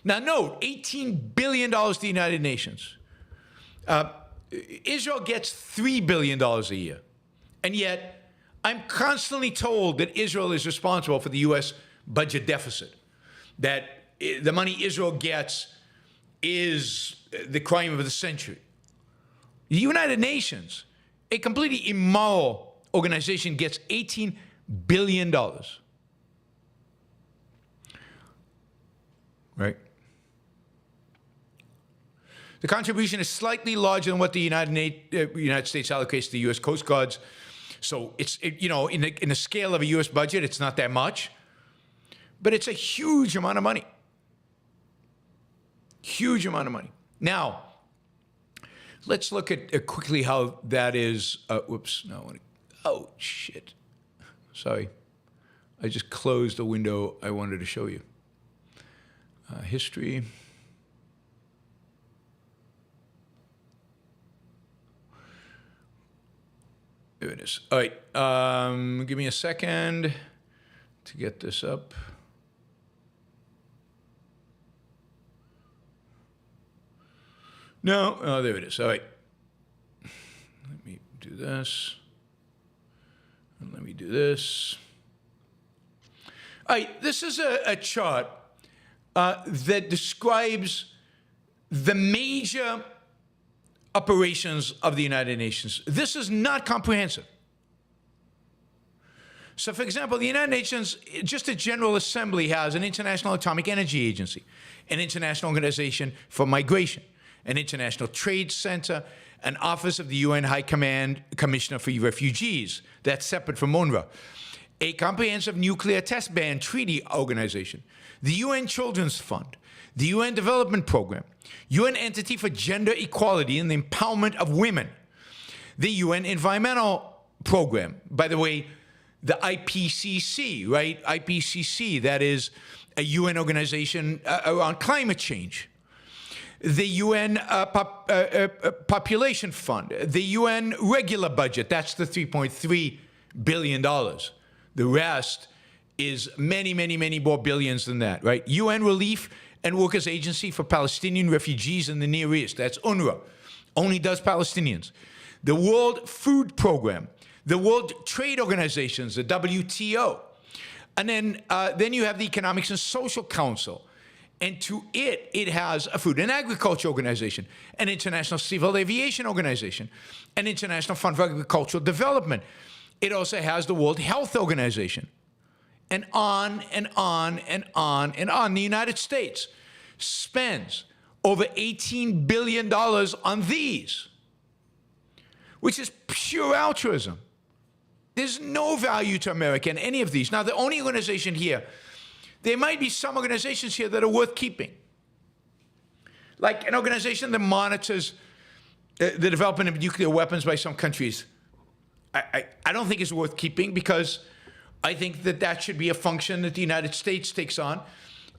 Now, note, $18 billion to the United Nations. Israel gets $3 billion a year. And yet, I'm constantly told that Israel is responsible for the U.S. budget deficit, that the money Israel gets is the crime of the century. The United Nations, a completely immoral organization, gets $18 billion. Right? The contribution is slightly larger than what the United States allocates to the U.S. Coast Guards. So it's, you know, in the scale of a U.S. budget, it's not that much. But it's a huge amount of money. Huge amount of money. Now, let's look at quickly how that is. Whoops. No. Oh, shit. Sorry. I just closed the window I wanted to show you. History. There it is. All right. Give me a second to get this up. No. Oh, there it is. All right. Let me do this. And let me do this. All right. This is a chart that describes the major operations of the United Nations. This is not comprehensive. So, for example, the United Nations, just a General Assembly, has an International Atomic Energy Agency, an International Organization for Migration, an International Trade Center, an Office of the UN High Commissioner for Refugees. That's separate from UNRWA. A Comprehensive Nuclear Test Ban Treaty Organization, the UN Children's Fund, the UN Development Program, UN Entity for Gender Equality and the Empowerment of Women, the UN Environmental Program. By the way, the IPCC, right? IPCC, that is a UN organization around climate change. The UN Population Fund, the UN regular budget, that's the $3.3 billion. The rest is many, many, many more billions than that, right? UN Relief and Workers Agency for Palestinian Refugees in the Near East, that's UNRWA, only does Palestinians. The World Food Program, the World Trade Organizations, the WTO. And then you have the Economics and Social Council. And to it has a Food and Agriculture Organization, an International Civil Aviation Organization, an International Fund for Agricultural Development. It also has the World Health Organization. And on and on and on and on. The United States spends over $18 billion on these, which is pure altruism. There's no value to America in any of these. Now, the only organization here, there might be some organizations here that are worth keeping. Like an organization that monitors the development of nuclear weapons by some countries. I don't think it's worth keeping because I think that should be a function that the United States takes on.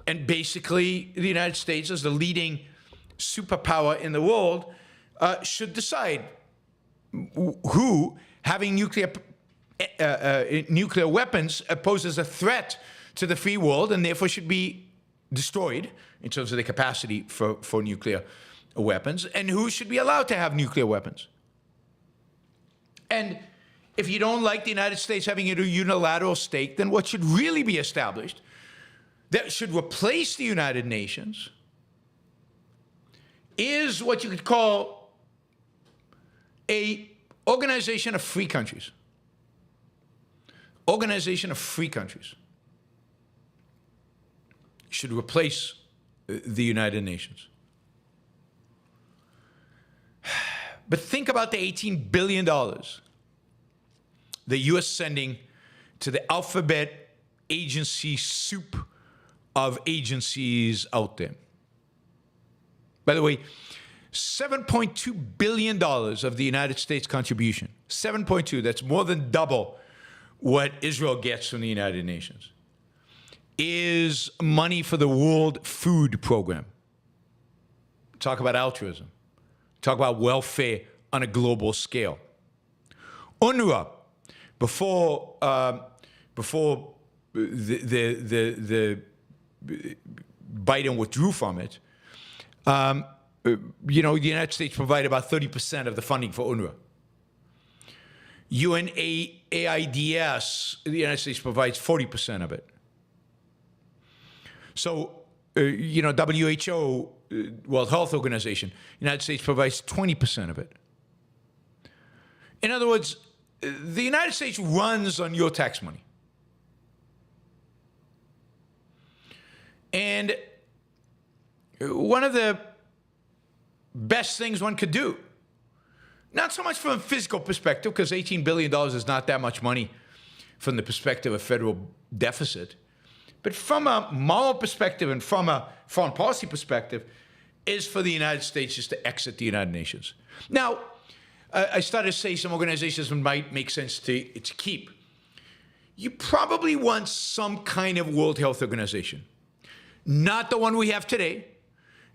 And basically, the United States, as the leading superpower in the world, should decide who having nuclear weapons poses a threat to the free world and therefore should be destroyed in terms of the capacity for nuclear weapons, and who should be allowed to have nuclear weapons. And if you don't like the United States having a unilateral stake, then what should really be established that should replace the United Nations is what you could call an organization of free countries. Organization of free countries should replace the United Nations. But think about the $18 billion the U.S. sending to the alphabet agency soup of agencies out there. By the way, $7.2 billion of the United States contribution, 7.2, that's more than double what Israel gets from the United Nations, is money for the World Food Program. Talk about altruism. Talk about welfare on a global scale. UNRWA, before the Biden withdrew from it, the United States provided about 30% of the funding for UNRWA. UNAIDS, the United States provides 40% of it. So, WHO, World Health Organization, United States provides 20% of it. In other words, the United States runs on your tax money. And one of the best things one could do, not so much from a physical perspective, because $18 billion is not that much money from the perspective of federal deficit, but from a moral perspective and from a foreign policy perspective, is for the United States just to exit the United Nations. Now, I started to say some organizations might make sense to keep. You probably want some kind of World Health Organization. Not the one we have today,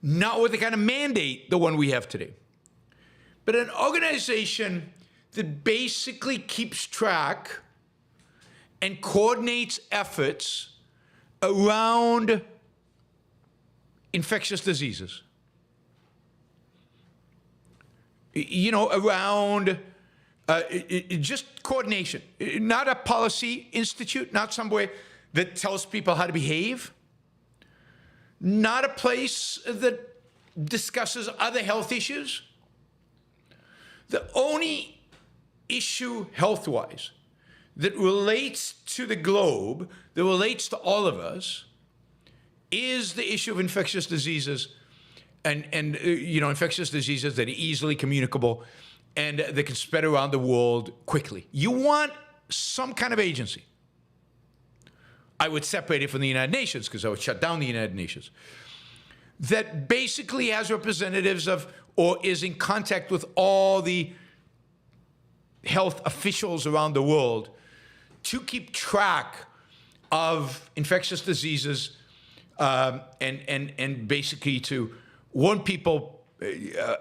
not with the kind of mandate the one we have today, but an organization that basically keeps track and coordinates efforts around infectious diseases. You know, around just coordination, not a policy institute, not somewhere that tells people how to behave, not a place that discusses other health issues. The only issue health-wise that relates to the globe, that relates to all of us, is the issue of infectious diseases and you know, infectious diseases that are easily communicable and that can spread around the world quickly. You want some kind of agency. I would separate it from the United Nations because I would shut down the United Nations. That basically has representatives of or is in contact with all the health officials around the world to keep track of infectious diseases and basically to warn people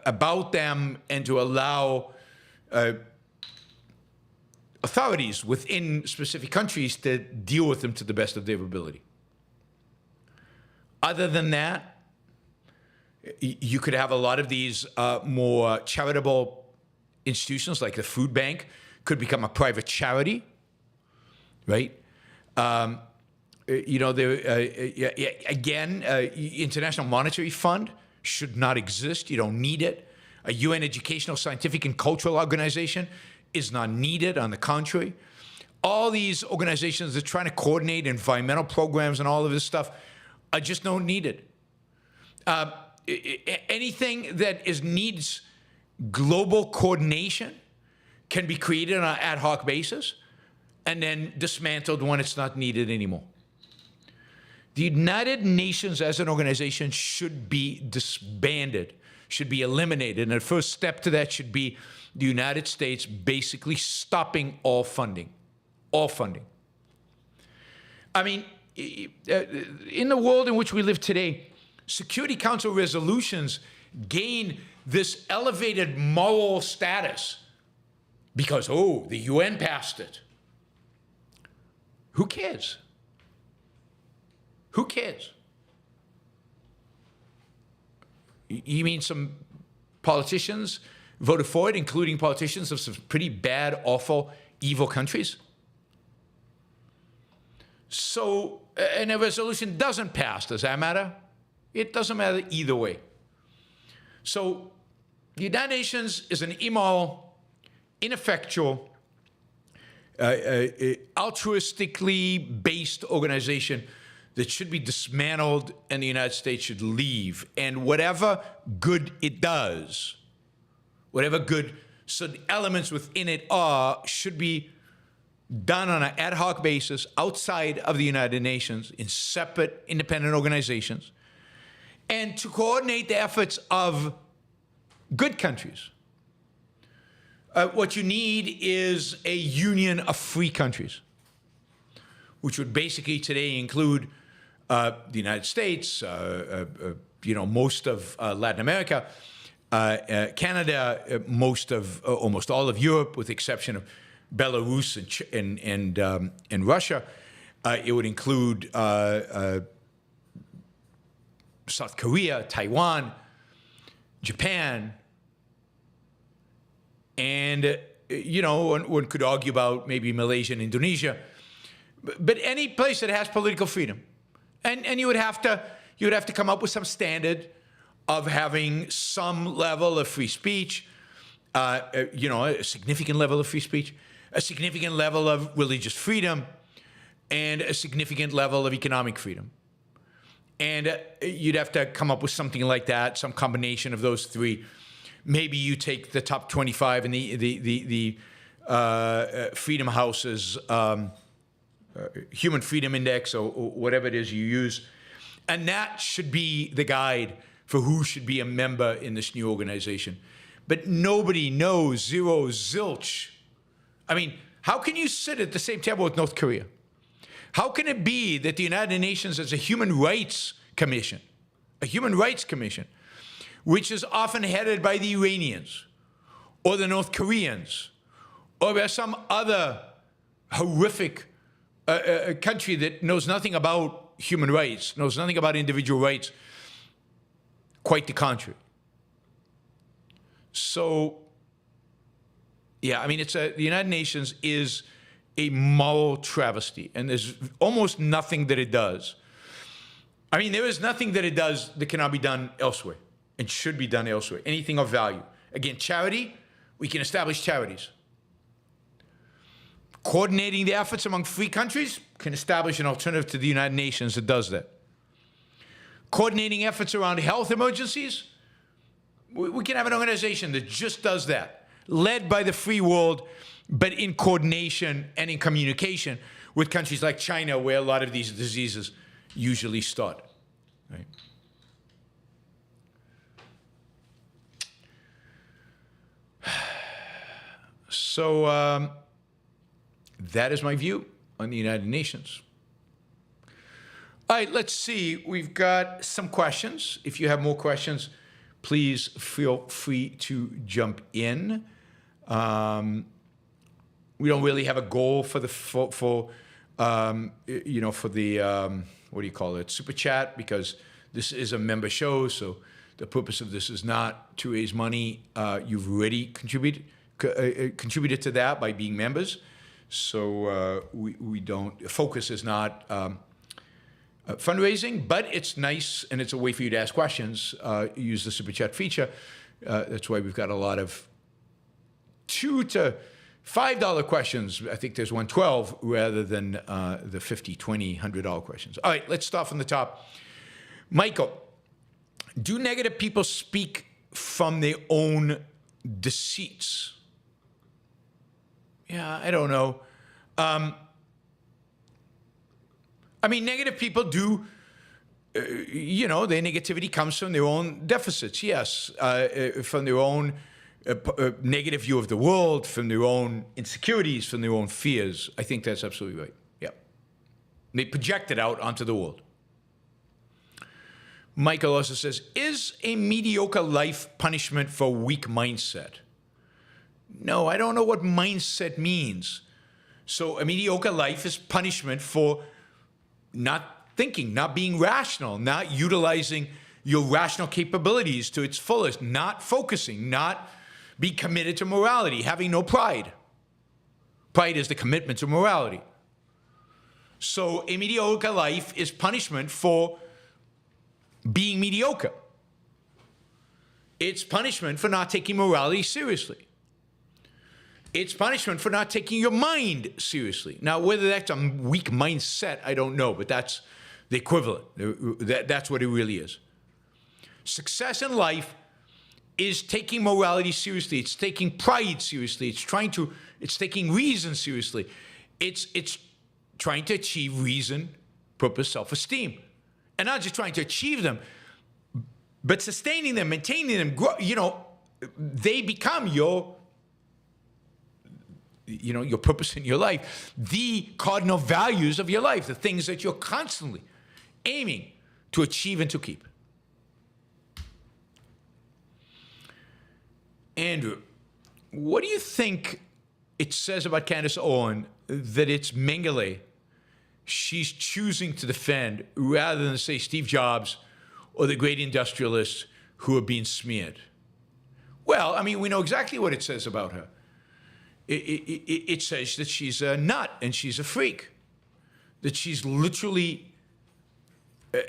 about them and to allow authorities within specific countries to deal with them to the best of their ability. Other than that, you could have a lot of these more charitable institutions, like the food bank, could become a private charity, right? You know, International Monetary Fund should not exist. You don't need it. A UN educational, scientific, and cultural organization is not needed. On the contrary, all these organizations that are trying to coordinate environmental programs and all of this stuff are just not needed. Anything that needs global coordination can be created on an ad hoc basis and then dismantled when it's not needed anymore. The United Nations as an organization should be disbanded, should be eliminated. And the first step to that should be the United States basically stopping all funding. All funding. I mean, in the world in which we live today, Security Council resolutions gain this elevated moral status because, oh, the UN passed it. Who cares? Who cares? You mean some politicians voted for it, including politicians of some pretty bad, awful, evil countries? So, and a resolution doesn't pass, does that matter? It doesn't matter either way. So, the United Nations is an immoral, ineffectual, altruistically based organization that should be dismantled and the United States should leave. And whatever good it does, whatever good certain elements within it are, should be done on an ad hoc basis outside of the United Nations in separate independent organizations and to coordinate the efforts of good countries. What you need is a union of free countries, which would basically today include the United States, you know, most of Latin America, Canada, almost all of Europe, with the exception of Belarus and Russia. It would include South Korea, Taiwan, Japan, and you know, one could argue about maybe Malaysia and Indonesia, but any place that has political freedom, and you would have to come up with some standard of having some level of free speech, you know, a significant level of free speech, a significant level of religious freedom, and a significant level of economic freedom. And you'd have to come up with something like that, some combination of those three. Maybe you take the top 25 and the Freedom House's Human Freedom Index or whatever it is you use, and that should be the guide for who should be a member in this new organization. But nobody knows, zero, zilch. I mean, how can you sit at the same table with North Korea? How can it be that the United Nations has a human rights commission, which is often headed by the Iranians or the North Koreans or by some other horrific country that knows nothing about human rights, knows nothing about individual rights? Quite the contrary. So, yeah, I mean, the United Nations is a moral travesty, and there's almost nothing that it does. I mean, there is nothing that it does that cannot be done elsewhere and should be done elsewhere. Anything of value. Again, charity, we can establish charities. Coordinating the efforts among free countries can establish an alternative to the United Nations that does that. Coordinating efforts around health emergencies, we can have an organization that just does that, led by the free world, but in coordination and in communication with countries like China, where a lot of these diseases usually start. Right? So that is my view on the United Nations. All right, let's see. We've got some questions. If you have more questions, please feel free to jump in. We don't really have a goal for the what do you call it, super chat, because this is a member show. So the purpose of this is not to raise money. You've already contributed to that by being members. So we don't. Focus is not fundraising, but it's nice and it's a way for you to ask questions. Use the super chat feature. That's why we've got a lot of $2 to $5 questions. I think there's 112 rather than the $50, $20, $100 questions. All right, let's start from the top. Michael, do negative people speak from their own deceits? Yeah, I don't know. I mean, negative people do, their negativity comes from their own deficits, yes, from their own negative view of the world, from their own insecurities, from their own fears. I think that's absolutely right. Yeah. They project it out onto the world. Michael also says, is a mediocre life punishment for weak mindset? No, I don't know what mindset means. So a mediocre life is punishment for not thinking, not being rational, not utilizing your rational capabilities to its fullest, not focusing, not being committed to morality, having no pride. Pride is the commitment to morality. So a mediocre life is punishment for being mediocre. It's punishment for not taking morality seriously. It's punishment for not taking your mind seriously. Now, whether that's a weak mindset, I don't know, but that's the equivalent. That's what it really is. Success in life is taking morality seriously. It's taking pride seriously. It's taking reason seriously. It's trying to achieve reason, purpose, self-esteem. And not just trying to achieve them, but sustaining them, maintaining them, they become your purpose in your life, the cardinal values of your life, the things that you're constantly aiming to achieve and to keep. Andrew, what do you think it says about Candace Owen that it's Mengele she's choosing to defend rather than, say, Steve Jobs or the great industrialists who are being smeared? Well, I mean, we know exactly what it says about her. It says that she's a nut and she's a freak, that she's literally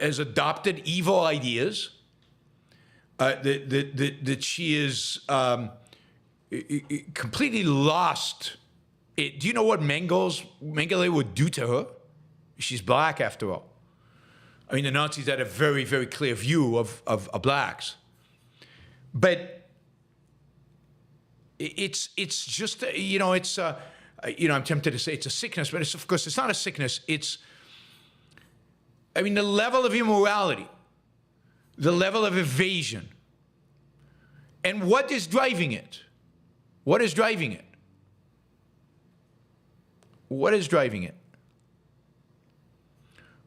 has adopted evil ideas, that she is completely lost. Do you know what Mengele would do to her? She's black, after all. I mean, the Nazis had a very, very clear view of blacks. But it's just, I'm tempted to say it's a sickness, but of course it's not a sickness. The level of immorality the level of evasion. And what is driving it? What is driving it? What is driving it?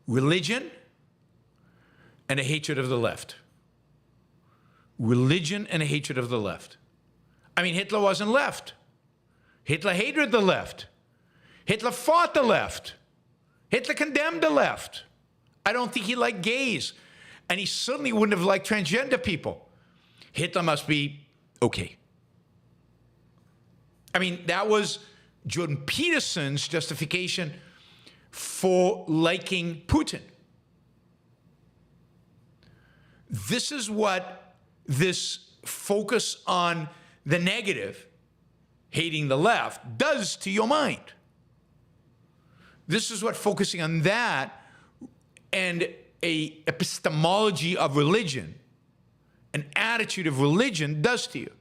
Religion and a hatred of the left. Religion and a hatred of the left. I mean, Hitler wasn't left. Hitler hated the left. Hitler fought the left. Hitler condemned the left. I don't think he liked gays. And he certainly wouldn't have liked transgender people. Hitler must be okay. I mean, that was Jordan Peterson's justification for liking Putin. This is what this focus on the negative, hating the left, does to your mind. This is what focusing on that and a epistemology of religion, an attitude of religion, does to you.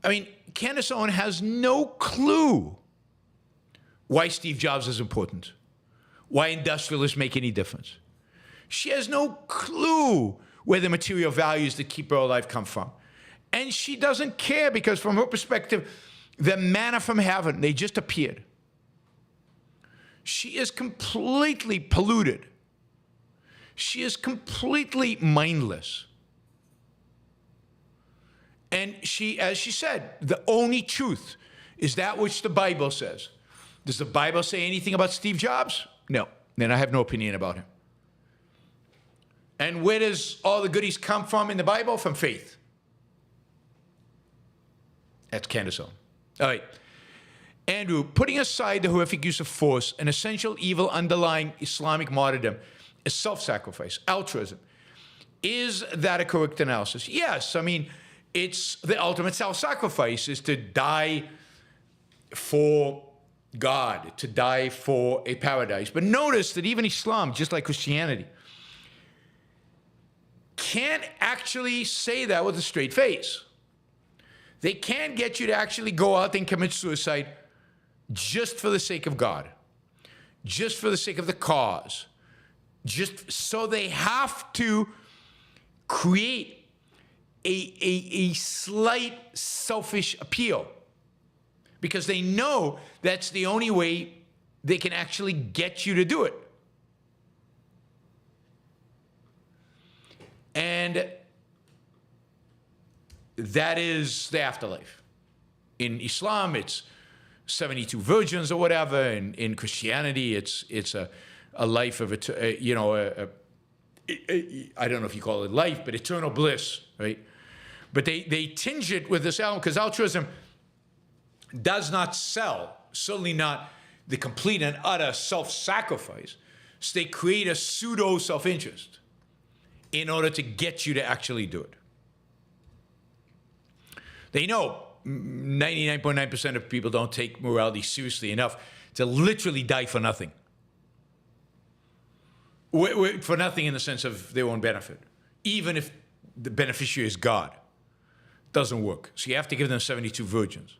I mean, Candace Owen has no clue why Steve Jobs is important, why industrialists make any difference. She has no clue where the material values that keep her alive come from. And she doesn't care because from her perspective, the manna from heaven, they just appeared. She is completely polluted. She is completely mindless. And she, as she said, the only truth is that which the Bible says. Does the Bible say anything about Steve Jobs? No. Then I have no opinion about him. And where does all the goodies come from in the Bible? From faith. That's Candace Owen. All right. Andrew, putting aside the horrific use of force, an essential evil underlying Islamic martyrdom is self-sacrifice, altruism. Is that a correct analysis? Yes. I mean, it's the ultimate self-sacrifice is to die for God, to die for a paradise. But notice that even Islam, just like Christianity, can't actually say that with a straight face. They can't get you to actually go out and commit suicide just for the sake of God, just for the sake of the cause. Just so they have to create a slight selfish appeal because they know that's the only way they can actually get you to do it. And that is the afterlife. In Islam, it's 72 virgins or whatever. And in Christianity, it's a life of, I don't know if you call it life, but eternal bliss, right? But they tinge it with this element because altruism does not sell, certainly not the complete and utter self-sacrifice. So they create a pseudo self-interest in order to get you to actually do it. They know 99.9% of people don't take morality seriously enough to literally die for nothing. For nothing in the sense of their own benefit. Even if the beneficiary is God. Doesn't work. So you have to give them 72 virgins.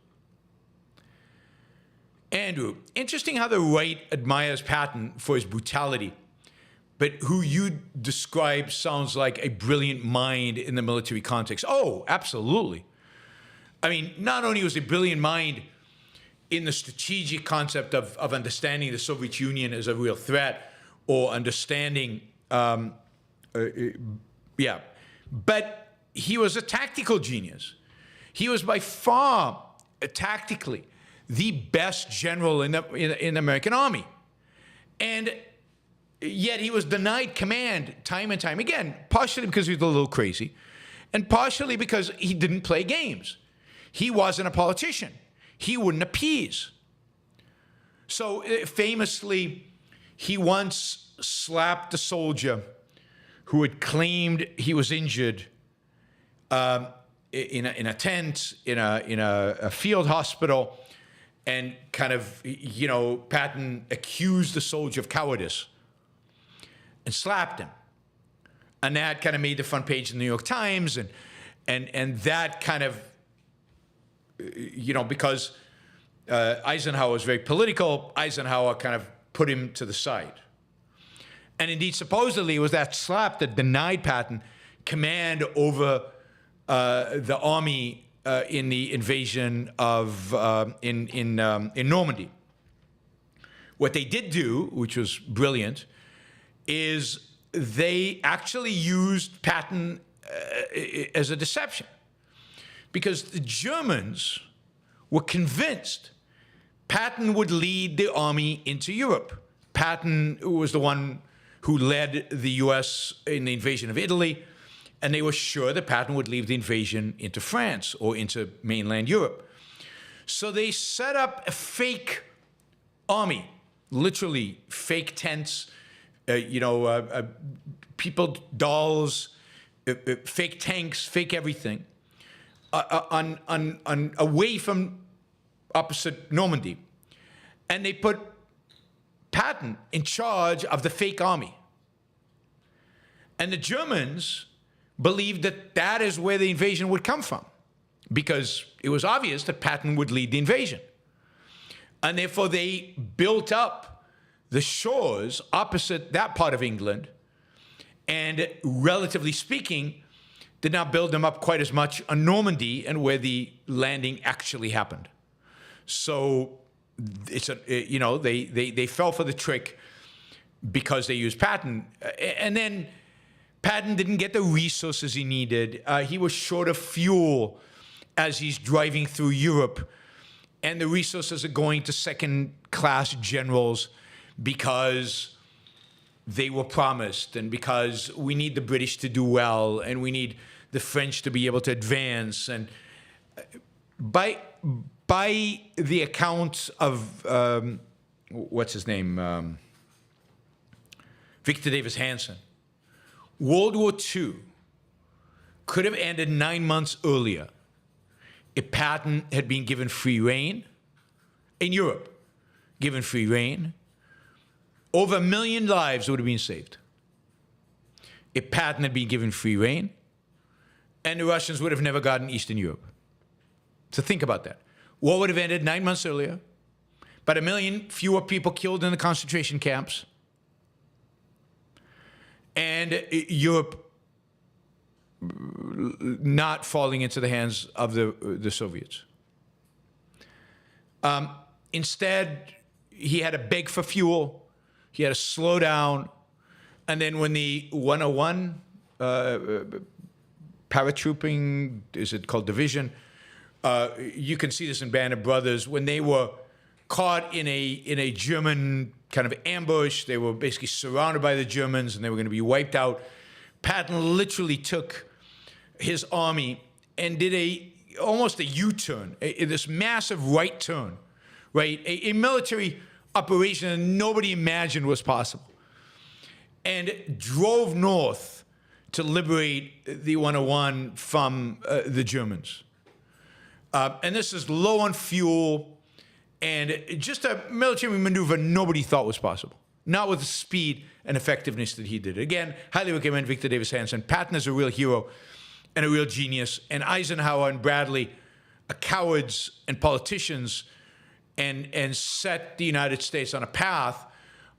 Andrew, interesting how the right admires Patton for his brutality, but who you describe sounds like a brilliant mind in the military context. Oh, absolutely. I mean, not only was a brilliant mind in the strategic concept of understanding the Soviet Union as a real threat or understanding, but he was a tactical genius. He was by far, tactically, the best general in the American army. And yet he was denied command time and time again, partially because he was a little crazy, and partially because he didn't play games. He wasn't a politician. He wouldn't appease. So famously, he once slapped a soldier who had claimed he was injured in a tent, in a field hospital, and kind of, Patton accused the soldier of cowardice and slapped him. And that kind of made the front page of the New York Times, and that kind of, because Eisenhower was very political, Eisenhower kind of put him to the side. And indeed, supposedly, it was that slap that denied Patton command over the army in the invasion of in Normandy. What they did do, which was brilliant, is they actually used Patton as a deception, because the Germans were convinced Patton would lead the army into Europe. Patton was the one who led the U.S. in the invasion of Italy, and they were sure that Patton would lead the invasion into France or into mainland Europe. So they set up a fake army, literally fake tents, people, dolls, fake tanks, fake everything, away from opposite Normandy. And they put Patton in charge of the fake army. And the Germans believed that that is where the invasion would come from, because it was obvious that Patton would lead the invasion. And therefore they built up the shores opposite that part of England, and relatively speaking, did not build them up quite as much on Normandy and where the landing actually happened. So it's they fell for the trick because they used Patton. And then Patton didn't get the resources he needed. He was short of fuel as he's driving through Europe. And the resources are going to second-class generals because they were promised, and because we need the British to do well, and we need the French to be able to advance. And by the account of, what's his name? Victor Davis Hanson, World War II could have ended 9 months earlier if Patton had been given free rein in Europe, given free rein. Over 1 million lives would have been saved if Patton had been given free rein, and the Russians would have never gotten Eastern Europe. So think about that. War would have ended 9 months earlier, but 1 million fewer people killed in the concentration camps, and Europe not falling into the hands of the Soviets. Instead, he had to beg for fuel. He had to slow down. And then when the 101 paratrooping, is it called division? You can see this in Band of Brothers. When they were caught in a German kind of ambush, they were basically surrounded by the Germans and they were going to be wiped out. Patton literally took his army and did almost a U-turn, this massive right turn, right? A military operation that nobody imagined was possible, and drove north to liberate the 101 from the Germans. And this is low on fuel, and just a military maneuver nobody thought was possible. Not with the speed and effectiveness that he did. Again, highly recommend Victor Davis Hanson. Patton is a real hero and a real genius. And Eisenhower and Bradley are cowards and politicians, and set the United States on a path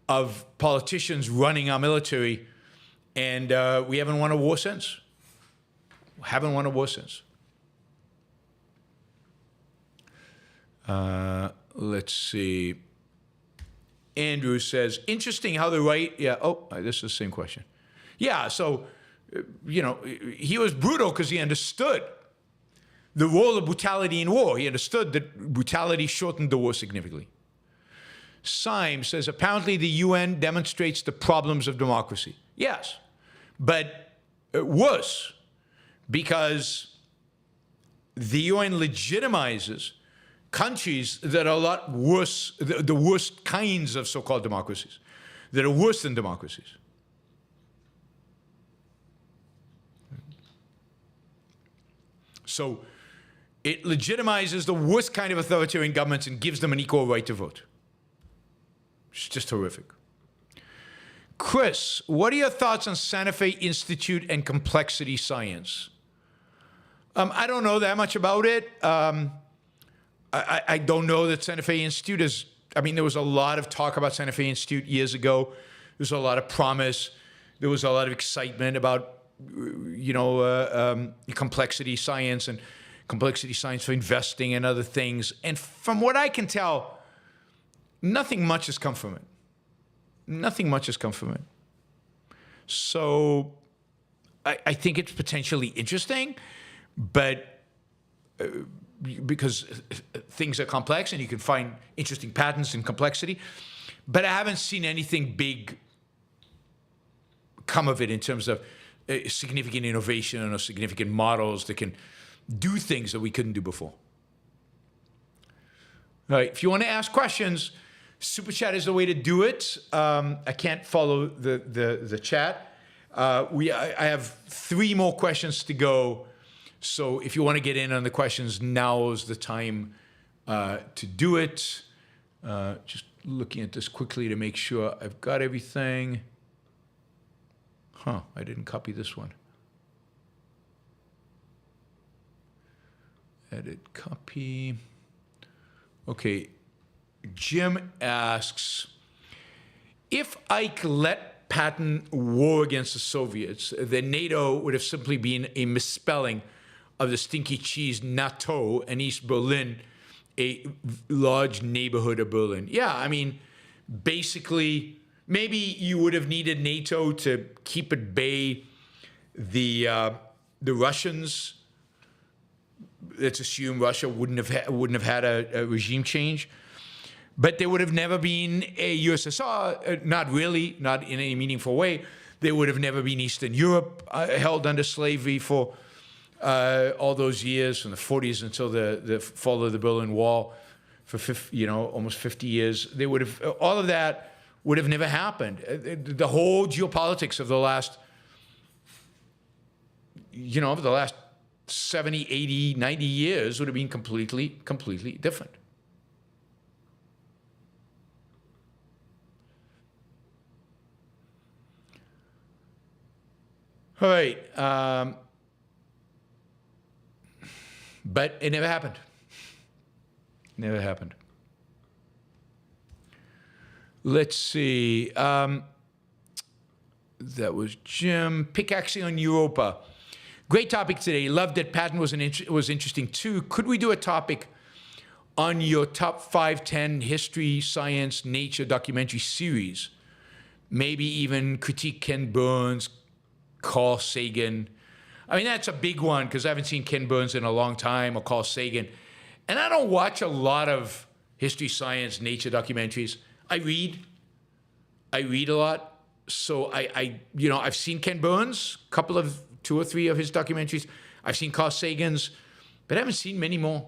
of politicians running our military. And we haven't won a war since. Haven't won a war since. Let's see. Andrew says, interesting how the right, this is the same question. Yeah, so, he was brutal because he understood the role of brutality in war. He understood that brutality shortened the war significantly. Syme says, apparently the UN demonstrates the problems of democracy. Yes, but worse, because the UN legitimizes countries that are a lot worse, the worst kinds of so-called democracies, that are worse than democracies. So it legitimizes the worst kind of authoritarian governments and gives them an equal right to vote. It's just horrific. Chris, what are your thoughts on Santa Fe Institute and complexity science? I don't know that much about it. I don't know that Santa Fe Institute is, there was a lot of talk about Santa Fe Institute years ago. There's a lot of promise. There was a lot of excitement about, complexity science and complexity science for investing and other things. And from what I can tell, nothing much has come from it. Nothing much has come from it. So I think it's potentially interesting, but because things are complex and you can find interesting patterns in complexity, but I haven't seen anything big come of it in terms of significant innovation or significant models that can do things that we couldn't do before. All right, if you want to ask questions, Super Chat is the way to do it. I can't follow the chat. I have 3 more questions to go. So if you want to get in on the questions, now is the time to do it. Just looking at this quickly to make sure I've got everything. I didn't copy this one. Edit, copy. Okay. Jim asks, if Ike let Patton war against the Soviets, then NATO would have simply been a misspelling of the stinky cheese NATO and East Berlin, a large neighborhood of Berlin. Yeah, I mean, basically, maybe you would have needed NATO to keep at bay the Russians. Let's assume Russia wouldn't have had a regime change. But there would have never been a USSR, not really, not in any meaningful way. There would have never been Eastern Europe held under slavery for all those years, from the 40s until the fall of the Berlin Wall, for almost 50 years. They would have, all of that would have never happened. The whole geopolitics of the last, of the last 70, 80, 90 years would have been completely different. All right, but it never happened. Never happened. Let's see. That was Jim. Pickaxing on Europa. Great topic today. Loved that. Patton was interesting too. Could we do a topic on your top 5, 10 history, science, nature documentary series? Maybe even critique Ken Burns, Carl Sagan. I mean, that's a big one because I haven't seen Ken Burns in a long time, or Carl Sagan. And I don't watch a lot of history, science, nature documentaries. I read a lot. So I've seen Ken Burns, 2 or 3 of his documentaries. I've seen Carl Sagan's, but I haven't seen many more.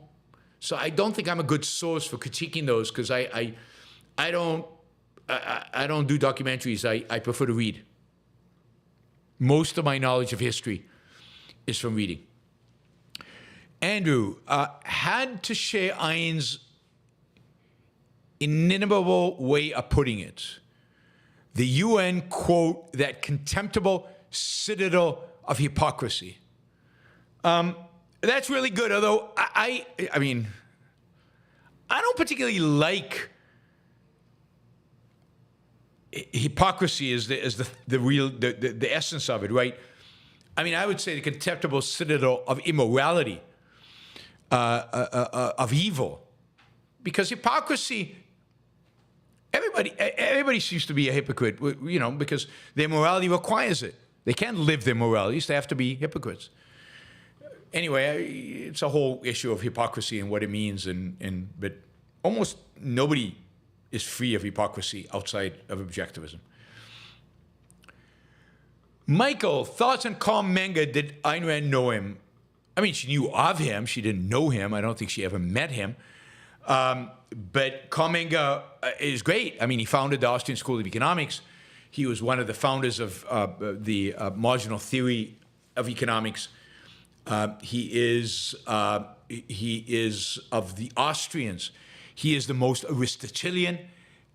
So I don't think I'm a good source for critiquing those because I don't do documentaries. I prefer to read. Most of my knowledge of history is from reading. Andrew, had to share Ein's inimitable way of putting it. The UN, quote, that contemptible citadel of hypocrisy. That's really good, although I mean, I don't particularly like hypocrisy is the real the essence of it, right? I mean, I would say the contemptible citadel of immorality, of evil, because hypocrisy. Everybody seems to be a hypocrite, because their morality requires it. They can't live their moralities; they have to be hypocrites. Anyway, it's a whole issue of hypocrisy and what it means, but almost nobody is free of hypocrisy outside of objectivism. Michael, thoughts on Carl Menger? Did Ayn Rand know him? I mean, she knew of him. She didn't know him. I don't think she ever met him. But Carl Menger is great. I mean, he founded the Austrian School of Economics. He was one of the founders of the marginal theory of economics. He is of the Austrians. He is the most Aristotelian,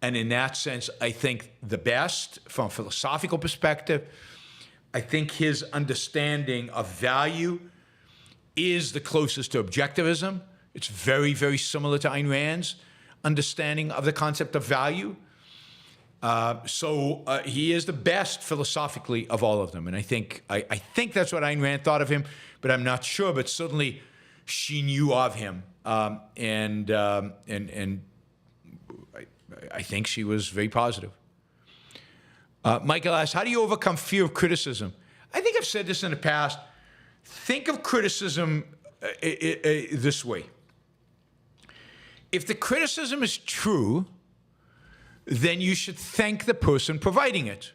and in that sense, I think the best from a philosophical perspective. I think his understanding of value is the closest to objectivism. It's very, very similar to Ayn Rand's understanding of the concept of value. So he is the best philosophically of all of them. And I think that's what Ayn Rand thought of him, but I'm not sure. But certainly she knew of him. And I think she was very positive. Michael asks, how do you overcome fear of criticism? I think I've said this in the past. Think of criticism this way. If the criticism is true, then you should thank the person providing it.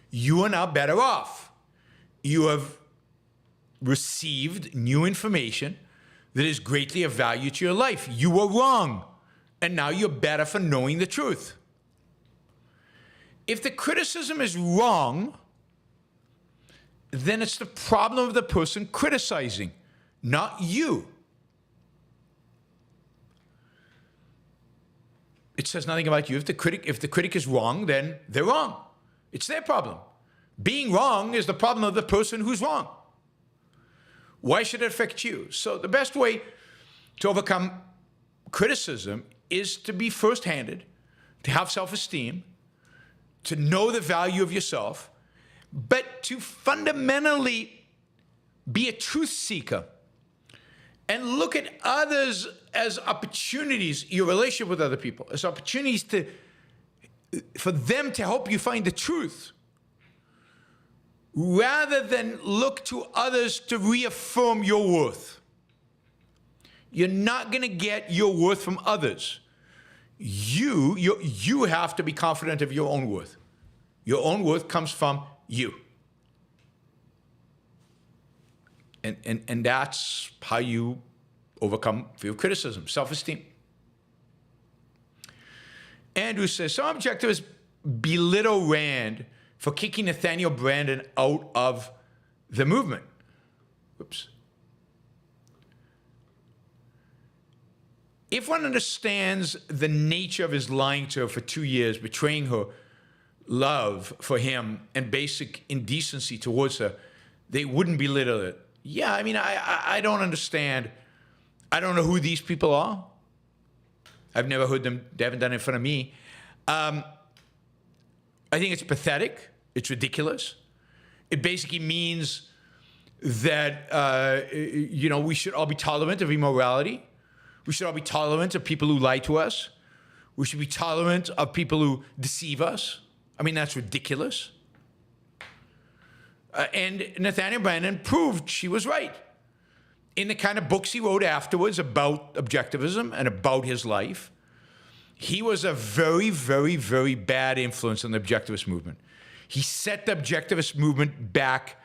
You are now better off. You have received new information that is greatly of value to your life. You were wrong, and now you're better for knowing the truth. If the criticism is wrong, then it's the problem of the person criticizing, not you. It says nothing about you. If the critic is wrong, then they're wrong. It's their problem. Being wrong is the problem of the person who's wrong. Why should it affect you? So the best way to overcome criticism is to be first-handed, to have self-esteem, to know the value of yourself, but to fundamentally be a truth seeker and look at others as opportunities, your relationship with other people, as opportunities for them to help you find the truth, rather than look to others to reaffirm your worth. You're not going to get your worth from others. You have to be confident of your own worth. Your own worth comes from you. And that's how you overcome fear of criticism, self-esteem. Andrew says, some objectivists belittle Rand for kicking Nathaniel Branden out of the movement. Whoops. If one understands the nature of his lying to her for 2 years, betraying her love for him and basic indecency towards her, they wouldn't belittle it. Yeah, I mean, I don't understand. I don't know who these people are. I've never heard them. They haven't done it in front of me. I think it's pathetic. It's ridiculous. It basically means that, we should all be tolerant of immorality. We should all be tolerant of people who lie to us. We should be tolerant of people who deceive us. I mean, that's ridiculous. And Nathaniel Branden proved she was right. In the kind of books he wrote afterwards about objectivism and about his life, he was a very, very, very bad influence on the objectivist movement. He set the objectivist movement back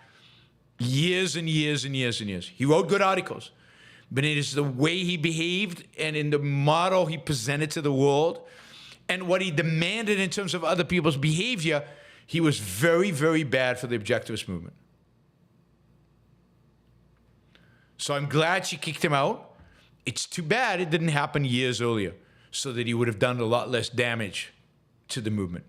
years and years and years and years. He wrote good articles, but it is the way he behaved and in the model he presented to the world and what he demanded in terms of other people's behavior, he was very, very bad for the objectivist movement. So I'm glad she kicked him out. It's too bad it didn't happen years earlier so that he would have done a lot less damage to the movement.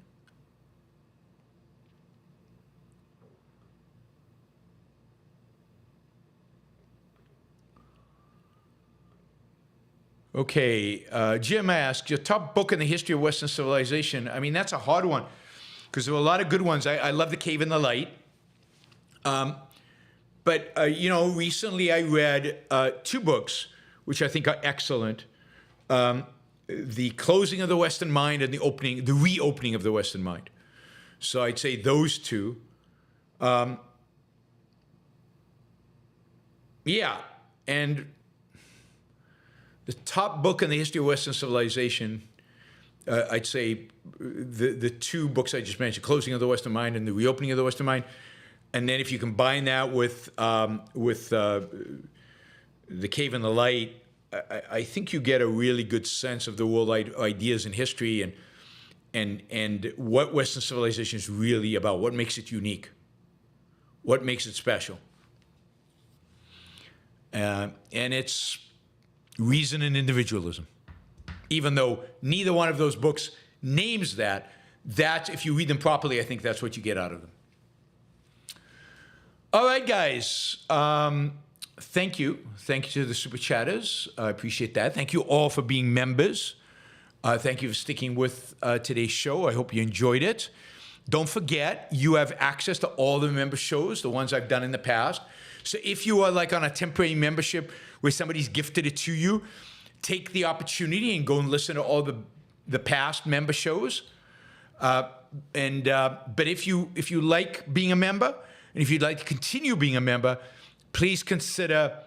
Okay, Jim asks, your top book in the history of Western civilization. I mean, that's a hard one because there were a lot of good ones. I love The Cave in the Light. But recently I read 2 books, which I think are excellent. The Closing of the Western Mind and the Reopening of the Western Mind. So I'd say those 2. Yeah, and the top book in the history of Western civilization, I'd say the 2 books I just mentioned, Closing of the Western Mind and The Reopening of the Western Mind. And then if you combine that with The Cave in the Light, I think you get a really good sense of the world ideas and history and what Western civilization is really about, what makes it unique, what makes it special. And it's reason and individualism. Even though neither one of those books names that, if you read them properly, I think that's what you get out of them. All right, guys. Thank you. Thank you to the Super Chatters. I appreciate that. Thank you all for being members Thank you for sticking with today's show. I hope you enjoyed it. Don't forget, you have access to all the member shows, the ones I've done in the past. So if you are like on a temporary membership where somebody's gifted it to you, take the opportunity and go and listen to all the past member shows. But if you like being a member, and if you'd like to continue being a member, please consider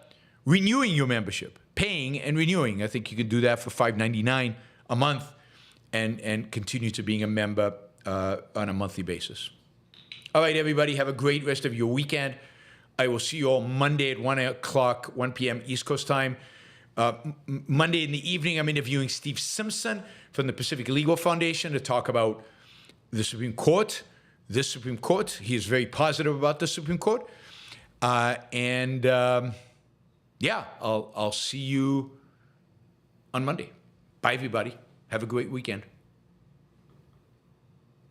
renewing your membership, paying and renewing. I think you can do that for $5.99 a month and continue to being a member on a monthly basis. All right, everybody, have a great rest of your weekend. I will see you all Monday at 1 p.m. East Coast time. Monday in the evening, I'm interviewing Steve Simpson from the Pacific Legal Foundation to talk about the Supreme Court. This Supreme Court. He is very positive about the Supreme Court. I'll see you on Monday. Bye, everybody. Have a great weekend.